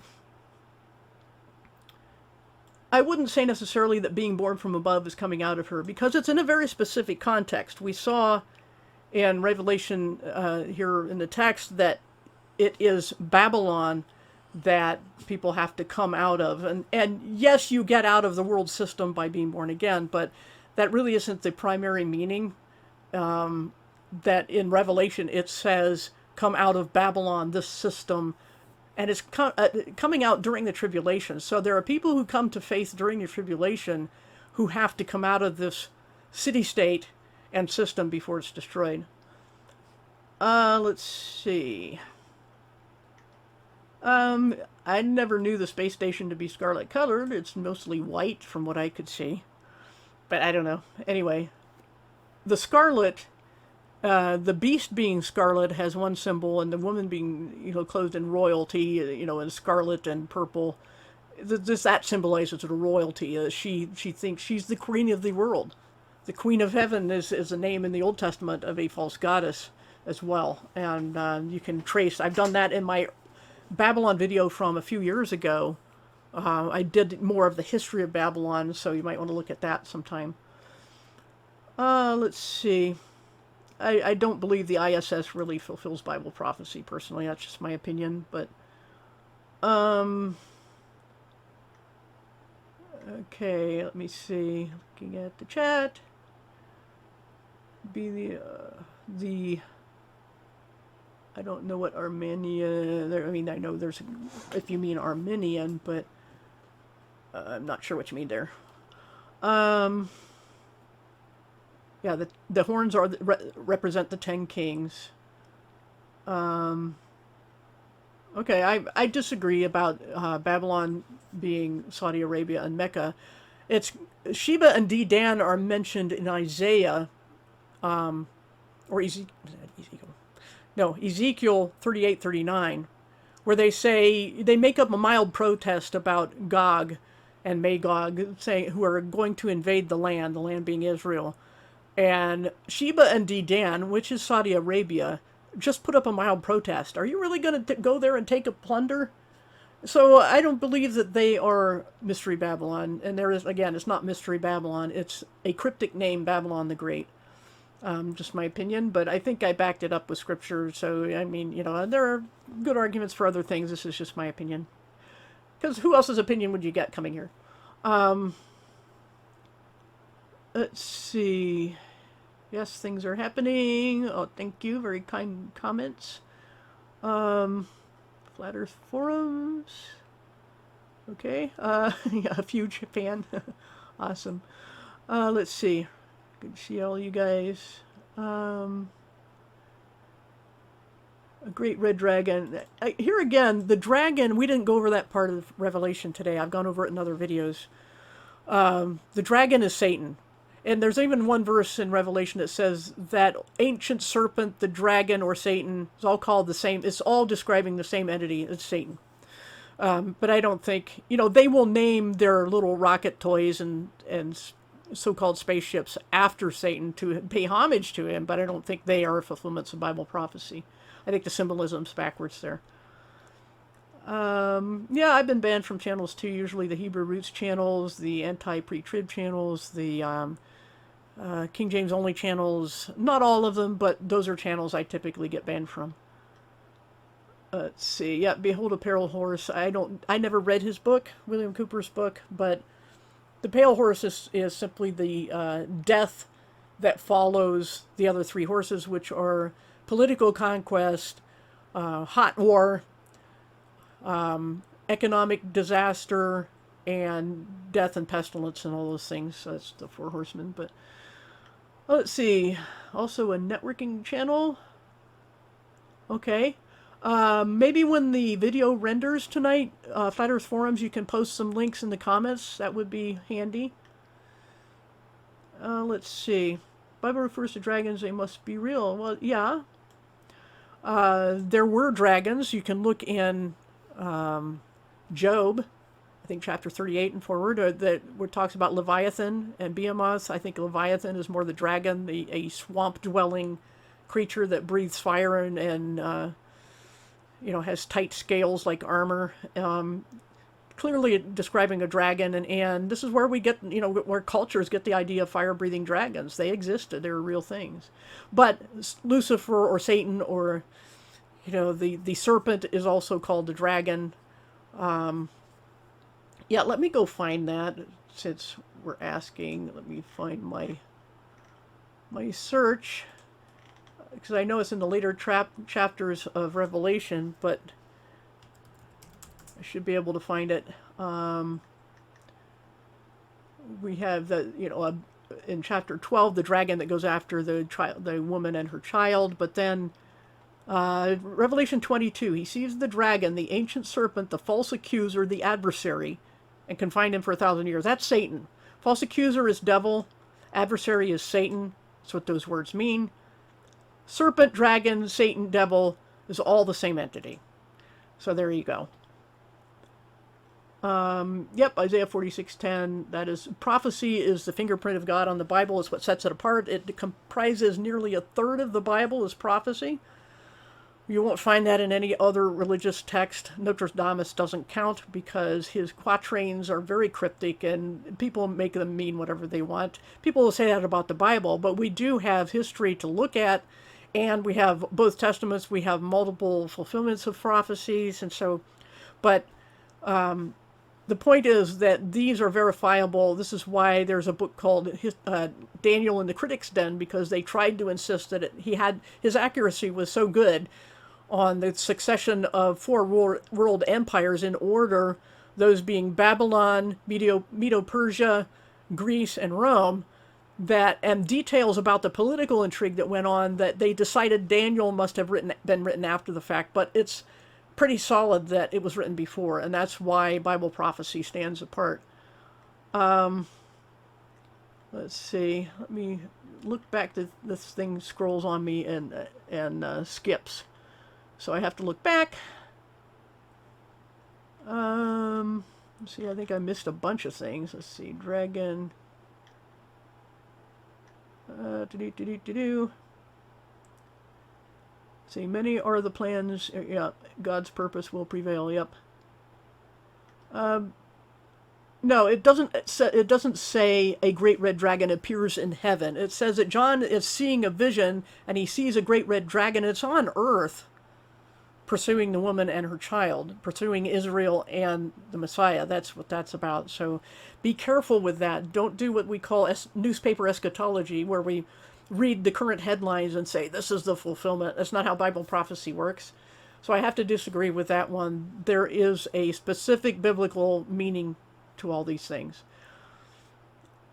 wouldn't say necessarily that being born from above is coming out of her, because it's in a very specific context. We saw in Revelation here in the text that it is Babylon that people have to come out of. And yes, you get out of the world system by being born again, but that really isn't the primary meaning. That in Revelation it says, come out of Babylon, this system, and it's coming out during the tribulation. So there are people who come to faith during the tribulation who have to come out of this city-state and system before it's destroyed. Let's see. I never knew the space station to be scarlet colored. It's mostly white from what I could see. But I don't know. Anyway, the scarlet, the beast being scarlet has one symbol, and the woman being, clothed in royalty, in scarlet and purple. That symbolizes the royalty. She thinks she's the queen of the world. The queen of heaven is a name in the Old Testament of a false goddess as well. And you can trace, I've done that in my Babylon video from a few years ago. I did more of the history of Babylon, so you might want to look at that sometime. Let's see. I don't believe the ISS really fulfills Bible prophecy, personally. That's just my opinion. But, okay, let me see. Looking at the chat. I don't know what Armenian... I mean, I know there's... If you mean Armenian, but... I'm not sure what you mean there. Yeah, the horns represent the 10 kings. Okay, I disagree about Babylon being Saudi Arabia and Mecca. It's Sheba and Dedan are mentioned in Isaiah, or Ezekiel. No, Ezekiel 38:39, where they make up a mild protest about Gog and Magog, saying who are going to invade the land being Israel. And Sheba and Dedan, which is Saudi Arabia, just put up a mild protest. Are you really going to go there and take a plunder? So I don't believe that they are Mystery Babylon. And there is, again, it's not Mystery Babylon. It's a cryptic name, Babylon the Great. Just my opinion, but I think I backed it up with scripture. So, I mean, there are good arguments for other things. This is just my opinion. Because who else's opinion would you get coming here? Let's see. Yes, things are happening. Oh, thank you. Very kind comments. Flat Earth forums. Okay. Yeah, a huge fan. Awesome. Let's see. Good to see all you guys. A great red dragon. Here again, the dragon, we didn't go over that part of Revelation today. I've gone over it in other videos. The dragon is Satan. And there's even one verse in Revelation that says that ancient serpent, the dragon, or Satan, is all called the same. It's all describing the same entity as Satan. But I don't think, they will name their little rocket toys and so-called spaceships after Satan to pay homage to him, but I don't think they are fulfillments of Bible prophecy. I think the symbolism's backwards there. Yeah, I've been banned from channels too, usually the Hebrew Roots channels, the anti-pre-trib channels, the King James only channels. Not all of them, but those are channels I typically get banned from. Let's see. Yeah, Behold a Pale Horse. I never read his book, William Cooper's book, but the Pale Horse is simply the death that follows the other 3 horses, which are political conquest, hot war, economic disaster, and death and pestilence and all those things. So that's the four horsemen. But let's see. Also a networking channel. Okay. Maybe when the video renders tonight, Flat Earth Forums, you can post some links in the comments. That would be handy. Let's see. Bible refers to dragons. They must be real. Well, yeah. There were dragons. You can look in Job, I think chapter 38 and forward, that where it talks about Leviathan and Behemoth. I think Leviathan is more the dragon, a swamp-dwelling creature that breathes fire and has tight scales like armor. Clearly describing a dragon, and this is where we get, where cultures get the idea of fire-breathing dragons. They existed. They were real things. But Lucifer or Satan or, the serpent is also called the dragon. Yeah, let me go find that since we're asking. Let me find my search, because I know it's in the later chapters of Revelation, but I should be able to find it. We have in chapter 12, the dragon that goes after the woman and her child, but then Revelation 22, he sees the dragon, the ancient serpent, the false accuser, the adversary, and confined him for 1,000 years. That's Satan. False accuser is devil. Adversary is Satan. That's what those words mean. Serpent, dragon, Satan, devil is all the same entity. So there you go. Yep, Isaiah 46:10. That is, prophecy is the fingerprint of God on the Bible. It's what sets it apart. It comprises nearly a third of the Bible is prophecy. You won't find that in any other religious text. Nostradamus doesn't count because his quatrains are very cryptic and people make them mean whatever they want. People will say that about the Bible, but we do have history to look at, and we have both testaments. We have multiple fulfillments of prophecies, and so, but the point is that these are verifiable. This is why there's a book called Daniel in the Critic's Den, because they tried to insist that his accuracy was so good on the succession of four world empires in order, those being Babylon, Medo-Persia, Greece, and Rome, and details about the political intrigue that went on, that they decided Daniel must have been written after the fact, but it's pretty solid that it was written before, and that's why Bible prophecy stands apart. Let's see. Let me look back. This thing scrolls on me and skips, so I have to look back. Let's see. I think I missed a bunch of things. Let's see. Dragon. See, many are the plans. Yeah, God's purpose will prevail. Yep. No, it doesn't. It doesn't say a great red dragon appears in heaven. It says that John is seeing a vision, and he sees a great red dragon. It's on earth, pursuing the woman and her child, pursuing Israel and the Messiah. That's what that's about. So, be careful with that. Don't do what we call newspaper eschatology, where we read the current headlines and say, this is the fulfillment. That's not how Bible prophecy works. So I have to disagree with that one. There is a specific biblical meaning to all these things.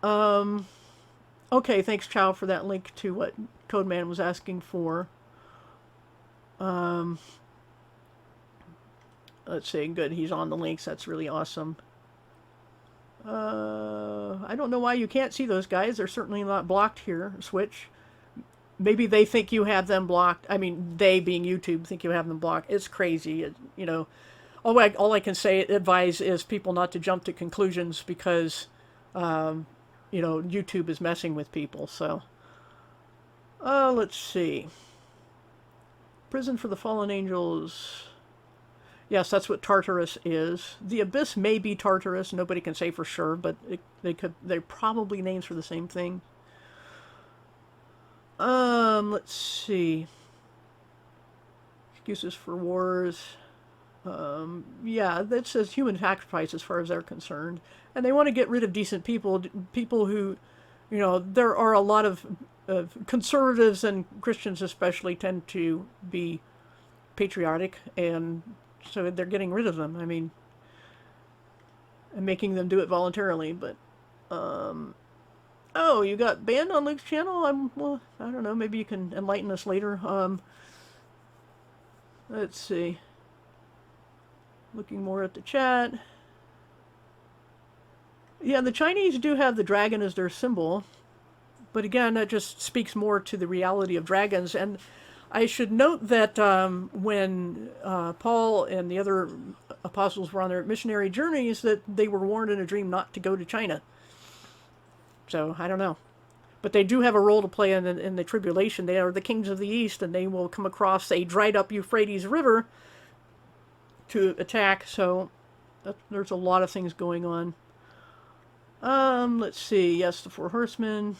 Okay, thanks, Chow, for that link to what Codeman was asking for. Let's see, good, he's on the links. That's really awesome. I don't know why you can't see those guys. They're certainly not blocked here. Switch. Maybe they think you have them blocked. I mean, they being YouTube think you have them blocked. It's crazy. All I can advise is people not to jump to conclusions because, YouTube is messing with people. So, let's see. Prison for the Fallen Angels. Yes, that's what Tartarus is. The Abyss may be Tartarus. Nobody can say for sure, but they're probably names for the same thing. Let's see. Excuses for wars. Yeah, that says human sacrifice as far as they're concerned. And they want to get rid of decent people who, there are a lot of conservatives and Christians especially tend to be patriotic, and so they're getting rid of them. I mean, and making them do it voluntarily. But oh, you got banned on Luke's channel? Well, I don't know. Maybe you can enlighten us later. Let's see. Looking more at the chat. Yeah, the Chinese do have the dragon as their symbol. But again, that just speaks more to the reality of dragons. And I should note that when Paul and the other apostles were on their missionary journeys, that they were warned in a dream not to go to China. So, I don't know. But they do have a role to play in the tribulation. They are the kings of the East, and they will come across a dried-up Euphrates River to attack. So, there's a lot of things going on. Let's see. Yes, the Four Horsemen.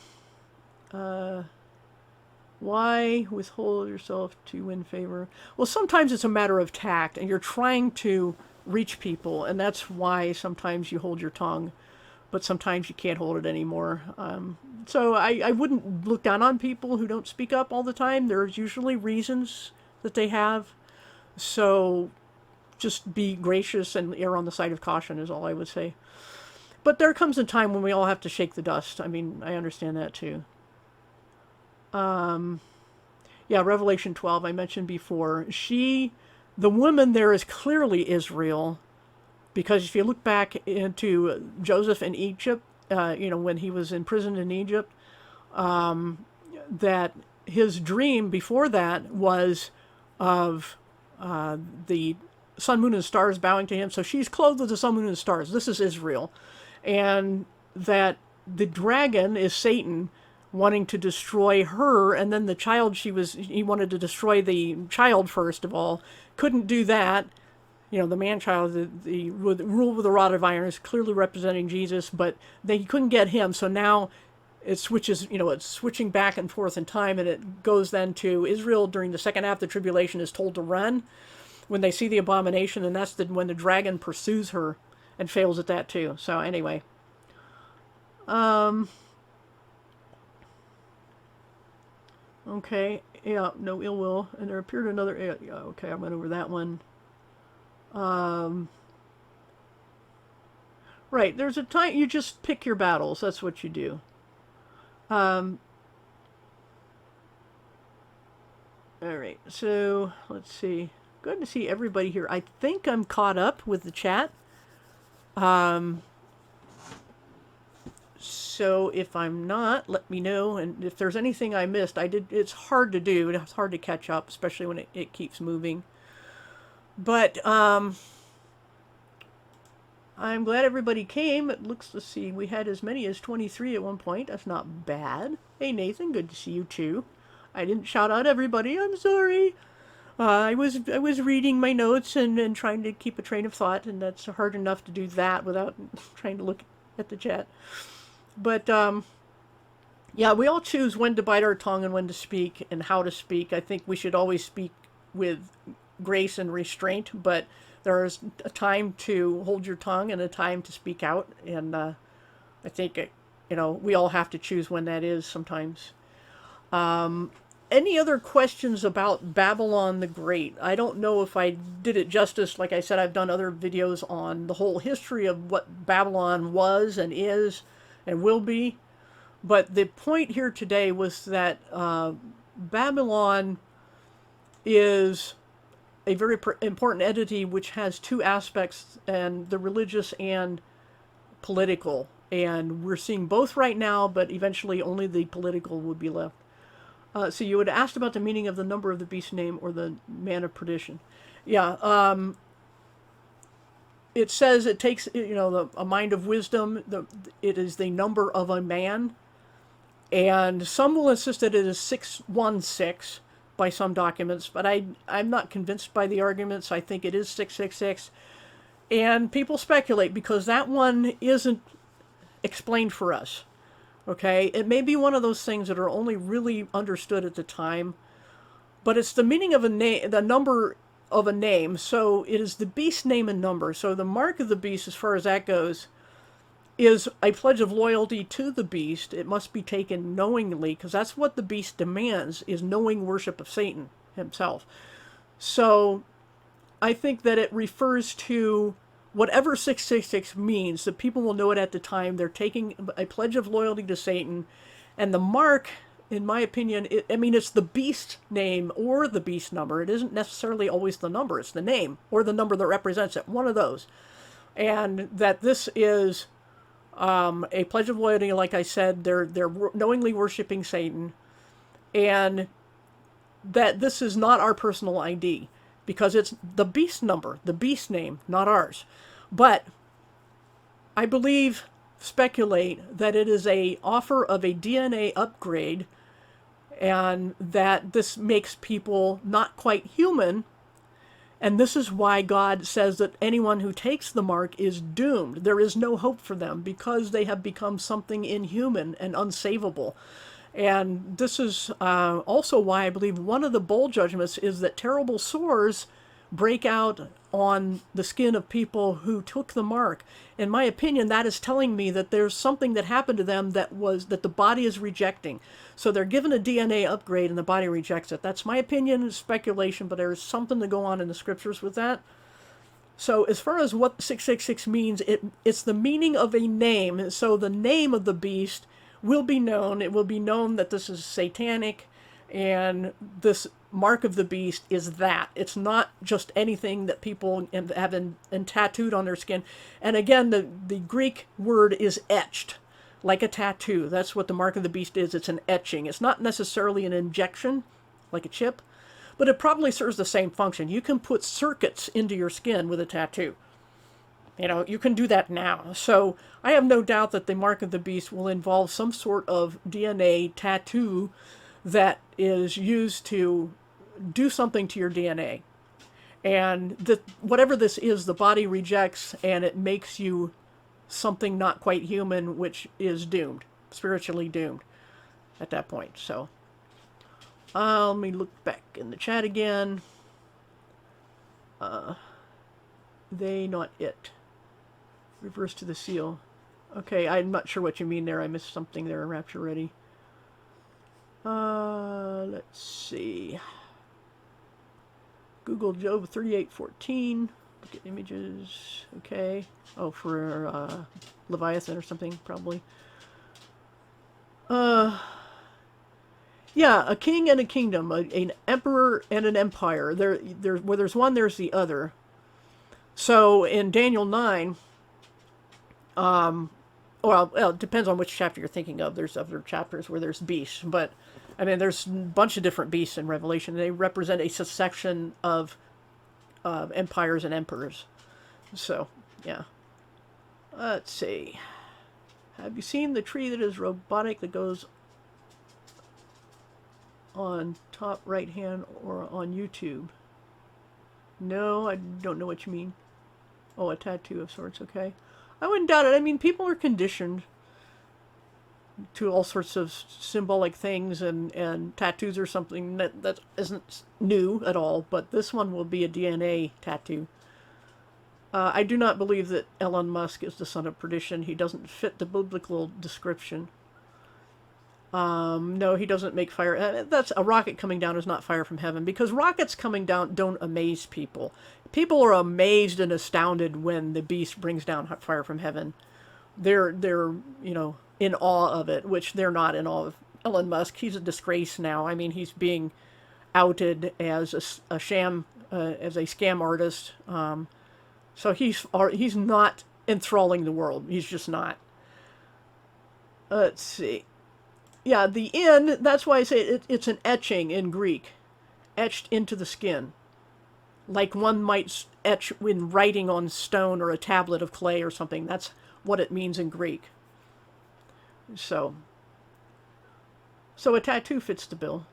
Why withhold yourself to win favor? Well, sometimes it's a matter of tact, and you're trying to reach people, and that's why sometimes you hold your tongue, but sometimes you can't hold it anymore. So I wouldn't look down on people who don't speak up all the time. There's usually reasons that they have. So just be gracious and err on the side of caution is all I would say. But there comes a time when we all have to shake the dust. I mean, I understand that too. Yeah, Revelation 12, I mentioned before. The woman there is clearly Israel, because if you look back into Joseph in Egypt, when he was imprisoned in Egypt, that his dream before that was of the sun, moon, and stars bowing to him. So she's clothed with the sun, moon, and stars. This is Israel. And that the dragon is Satan, wanting to destroy her, and then the child he wanted to destroy the child first of all, couldn't do that. The man-child, the rule with a rod of iron is clearly representing Jesus, but he couldn't get him, so now it switches, it's switching back and forth in time, and it goes then to Israel during the second half of the tribulation is told to run when they see the abomination, and that's when the dragon pursues her and fails at that too. So anyway. Okay, yeah, no ill will. And there appeared another, yeah, okay, I went over that one. Right, there's a time, you just pick your battles, that's what you do. Alright, so, let's see. Good to see everybody here. I think I'm caught up with the chat. So if I'm not, let me know. And if there's anything I missed, it's hard to do. It's hard to catch up, especially when it keeps moving. But I'm glad everybody came. Let's see, we had as many as 23 at one point. That's not bad. Hey Nathan, good to see you too. I didn't shout out everybody. I'm sorry. I was reading my notes and trying to keep a train of thought, and that's hard enough to do that without trying to look at the chat. But, yeah, we all choose when to bite our tongue and when to speak and how to speak. I think we should always speak with grace and restraint, but there's a time to hold your tongue and a time to speak out. And I think, we all have to choose when that is sometimes. Any other questions about Babylon the Great? I don't know if I did it justice. Like I said, I've done other videos on the whole history of what Babylon was and is and will be. But the point here today was that Babylon is a very important entity which has two aspects, and the religious and political. And we're seeing both right now, but eventually only the political would be left. So you had asked about the meaning of the number of the beast name or the man of perdition. Yeah, it says it takes, a mind of wisdom. It is the number of a man. And some will insist that it is 616 by some documents, but I'm not convinced by the arguments. I think it is 666. And people speculate because that one isn't explained for us. Okay, it may be one of those things that are only really understood at the time, but it's the meaning of a name, the number of a name. So it is the beast name and number. So the mark of the beast, as far as that goes, is a pledge of loyalty to the beast. It must be taken knowingly, because that's what the beast demands, is knowing worship of Satan himself. So I think that it refers to whatever 666 means, the people will know it at the time. They're taking a pledge of loyalty to Satan. And the mark, in my opinion, it's the beast name or the beast number. It isn't necessarily always the number. It's the name or the number that represents it. One of those. And that this is a pledge of loyalty. Like I said, they're knowingly worshiping Satan. And that this is not our personal ID. Because it's the beast number, the beast name, not ours. But I speculate that it is a offer of a DNA upgrade, and that this makes people not quite human. And this is why God says that anyone who takes the mark is doomed. There is no hope for them because they have become something inhuman and unsavable. And this is also why I believe one of the bowl judgments is that terrible sores break out on the skin of people who took the mark. In my opinion, that is telling me that there's something that happened to them that the body is rejecting. So they're given a DNA upgrade and the body rejects it. That's my opinion and speculation, but there's something to go on in the scriptures with that. So as far as what 666 means, it's the meaning of a name. So the name of the beast will be known. It will be known that this is satanic, and this mark of the beast is that. It's not just anything that people have and tattooed on their skin. And again, the Greek word is etched, like a tattoo. That's what the mark of the beast is. It's an etching. It's not necessarily an injection, like a chip, but it probably serves the same function. You can put circuits into your skin with a tattoo. You can do that now. So I have no doubt that the mark of the beast will involve some sort of DNA tattoo that is used to do something to your DNA. And whatever this is, the body rejects, and it makes you something not quite human, which is doomed, spiritually doomed at that point. So let me look back in the chat again. They, not it. Reverse to the seal. Okay, I'm not sure what you mean there. I missed something there. Rapture ready. Let's see. Google Job 38:14. Look at images. Okay. Oh, for Leviathan or something, probably. Yeah, a king and a kingdom, an emperor and an empire. There, where there's one, there's the other. So in Daniel 9, well, it depends on which chapter you're thinking of. There's other chapters where there's beasts, but there's a bunch of different beasts in Revelation. They represent a succession of empires and emperors. So, yeah. Let's see. Have you seen the tree that is robotic that goes on top right hand or on YouTube? No, I don't know what you mean. Oh, a tattoo of sorts, okay. I wouldn't doubt it. People are conditioned to all sorts of symbolic things, and tattoos are something that isn't new at all, but this one will be a DNA tattoo. I do not believe that Elon Musk is the son of perdition. He doesn't fit the biblical description. No, he doesn't make fire. That's a rocket coming down is not fire from heaven, because rockets coming down don't amaze people. People are amazed and astounded when the beast brings down fire from heaven. They're in awe of it, which they're not in awe of Elon Musk. He's a disgrace now. He's being outed as a sham, as a scam artist. So he's not enthralling the world. He's just not. Let's see. Yeah, the N, that's why I say it's an etching in Greek. Etched into the skin. Like one might etch in writing on stone or a tablet of clay or something. That's what it means in Greek. So a tattoo fits the bill.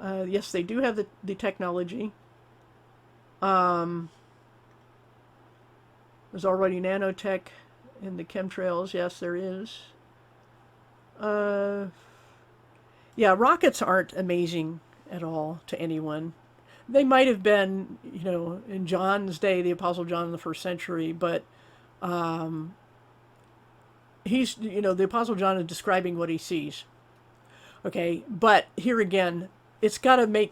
Yes, they do have the technology. There's already nanotech in the chemtrails. Yes, there is. Yeah, rockets aren't amazing at all to anyone. They might have been, in John's day, the Apostle John in the first century, but he's, the Apostle John is describing what he sees. Okay, but here again, it's got to make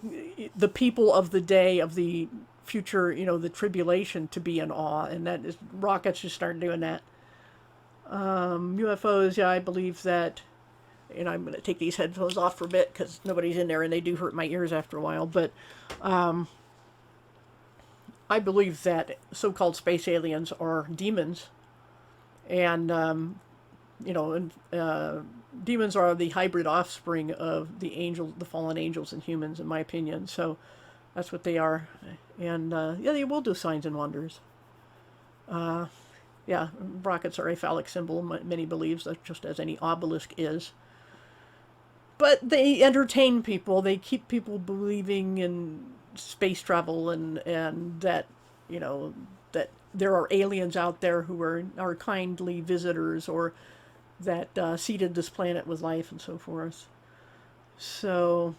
the people of the day, of the future, the tribulation to be in awe, and that is rockets just start doing that. UFOs, yeah, I believe that. And I'm going to take these headphones off for a bit because nobody's in there and they do hurt my ears after a while. But I believe that so-called space aliens are demons, and demons are the hybrid offspring of the fallen angels and humans, in my opinion. So that's what they are, and yeah, they will do signs and wonders. Yeah, rockets are a phallic symbol. Many believes, just as any obelisk is. But they entertain people. They keep people believing in space travel and that, that there are aliens out there who are kindly visitors, or that seeded this planet with life and so forth. So,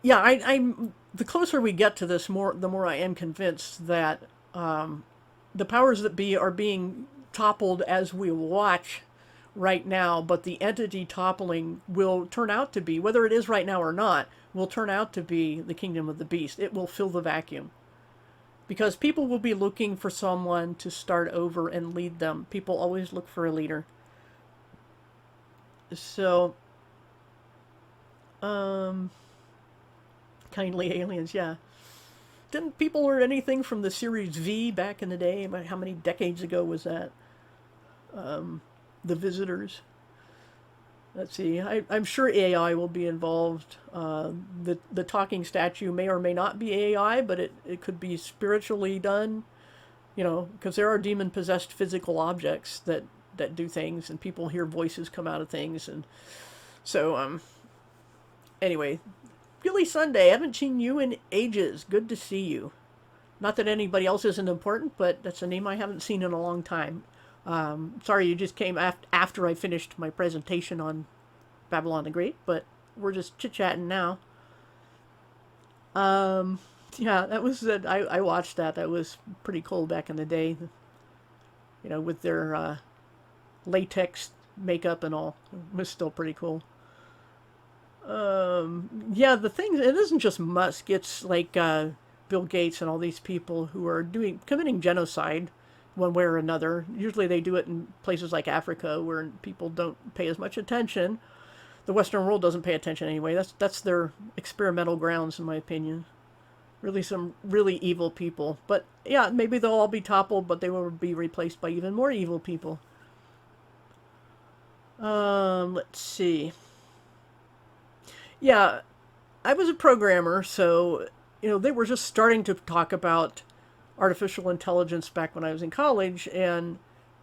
yeah, I'm the closer we get to this, the more I am convinced that the powers that be are being toppled as we watch right now, but the entity toppling will turn out to be, whether it is right now or not, will turn out to be the kingdom of the beast. It will fill the vacuum. Because people will be looking for someone to start over and lead them. People always look for a leader. So, kindly aliens, yeah. Didn't people learn anything from the series V back in the day? How many decades ago was that? The visitors. Let's see. I'm sure AI will be involved. The talking statue may or may not be AI, but it could be spiritually done. Because there are demon-possessed physical objects that do things, and people hear voices come out of things, and so anyway, Billy Sunday. I haven't seen you in ages. Good to see you. Not that anybody else isn't important, but that's a name I haven't seen in a long time. Sorry you just came after I finished my presentation on Babylon the Great, but we're just chit-chatting now. Yeah, that was I watched that. That was pretty cool back in the day. With their latex makeup and all. It was still pretty cool. Yeah, the thing, it isn't just Musk. It's like Bill Gates and all these people who are committing genocide one way or another. Usually they do it in places like Africa where people don't pay as much attention. The Western world doesn't pay attention anyway. That's their experimental grounds, in my opinion. Really some really evil people. But yeah, maybe they'll all be toppled, but they will be replaced by even more evil people. Let's see. Yeah, I was a programmer, so they were just starting to talk about artificial intelligence back when I was in college, and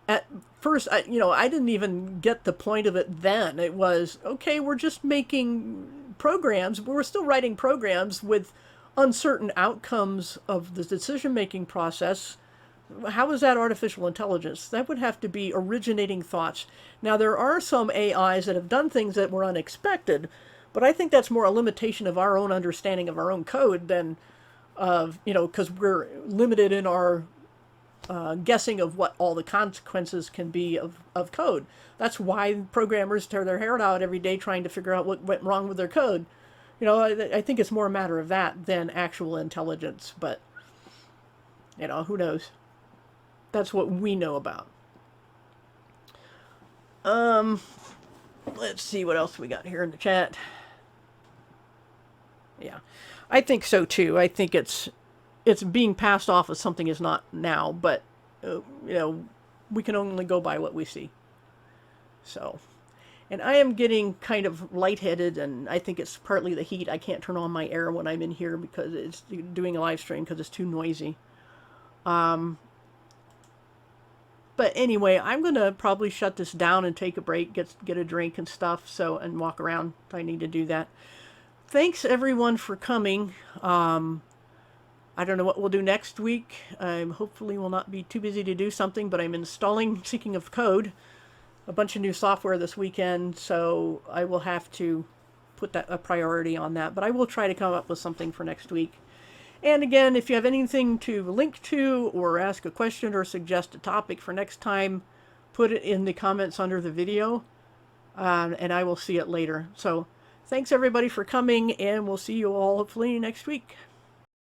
at first, I didn't even get the point of it then. It was, okay, we're just making programs, but we're still writing programs with uncertain outcomes of the decision-making process. How is that artificial intelligence? That would have to be originating thoughts. Now, there are some AIs that have done things that were unexpected, but I think that's more a limitation of our own understanding of our own code than because we're limited in our guessing of what all the consequences can be of code. That's why programmers tear their hair out every day trying to figure out what went wrong with their code. I think it's more a matter of that than actual intelligence, but, who knows? That's what we know about. Let's see what else we got here in the chat. Yeah, I think so too. I think it's being passed off as something is not now, but we can only go by what we see. So, and I am getting kind of lightheaded, and I think it's partly the heat. I can't turn on my air when I'm in here because it's doing a live stream because it's too noisy. But anyway, I'm gonna probably shut this down and take a break, get a drink and stuff, and walk around if I need to do that. Thanks everyone for coming. I don't know what we'll do next week. Hopefully will not be too busy to do something, but I'm installing, speaking of code, a bunch of new software this weekend, so I will have to put a priority on that. But I will try to come up with something for next week. And again, if you have anything to link to or ask a question or suggest a topic for next time, put it in the comments under the video, and I will see it later. So thanks everybody for coming, and we'll see you all hopefully next week.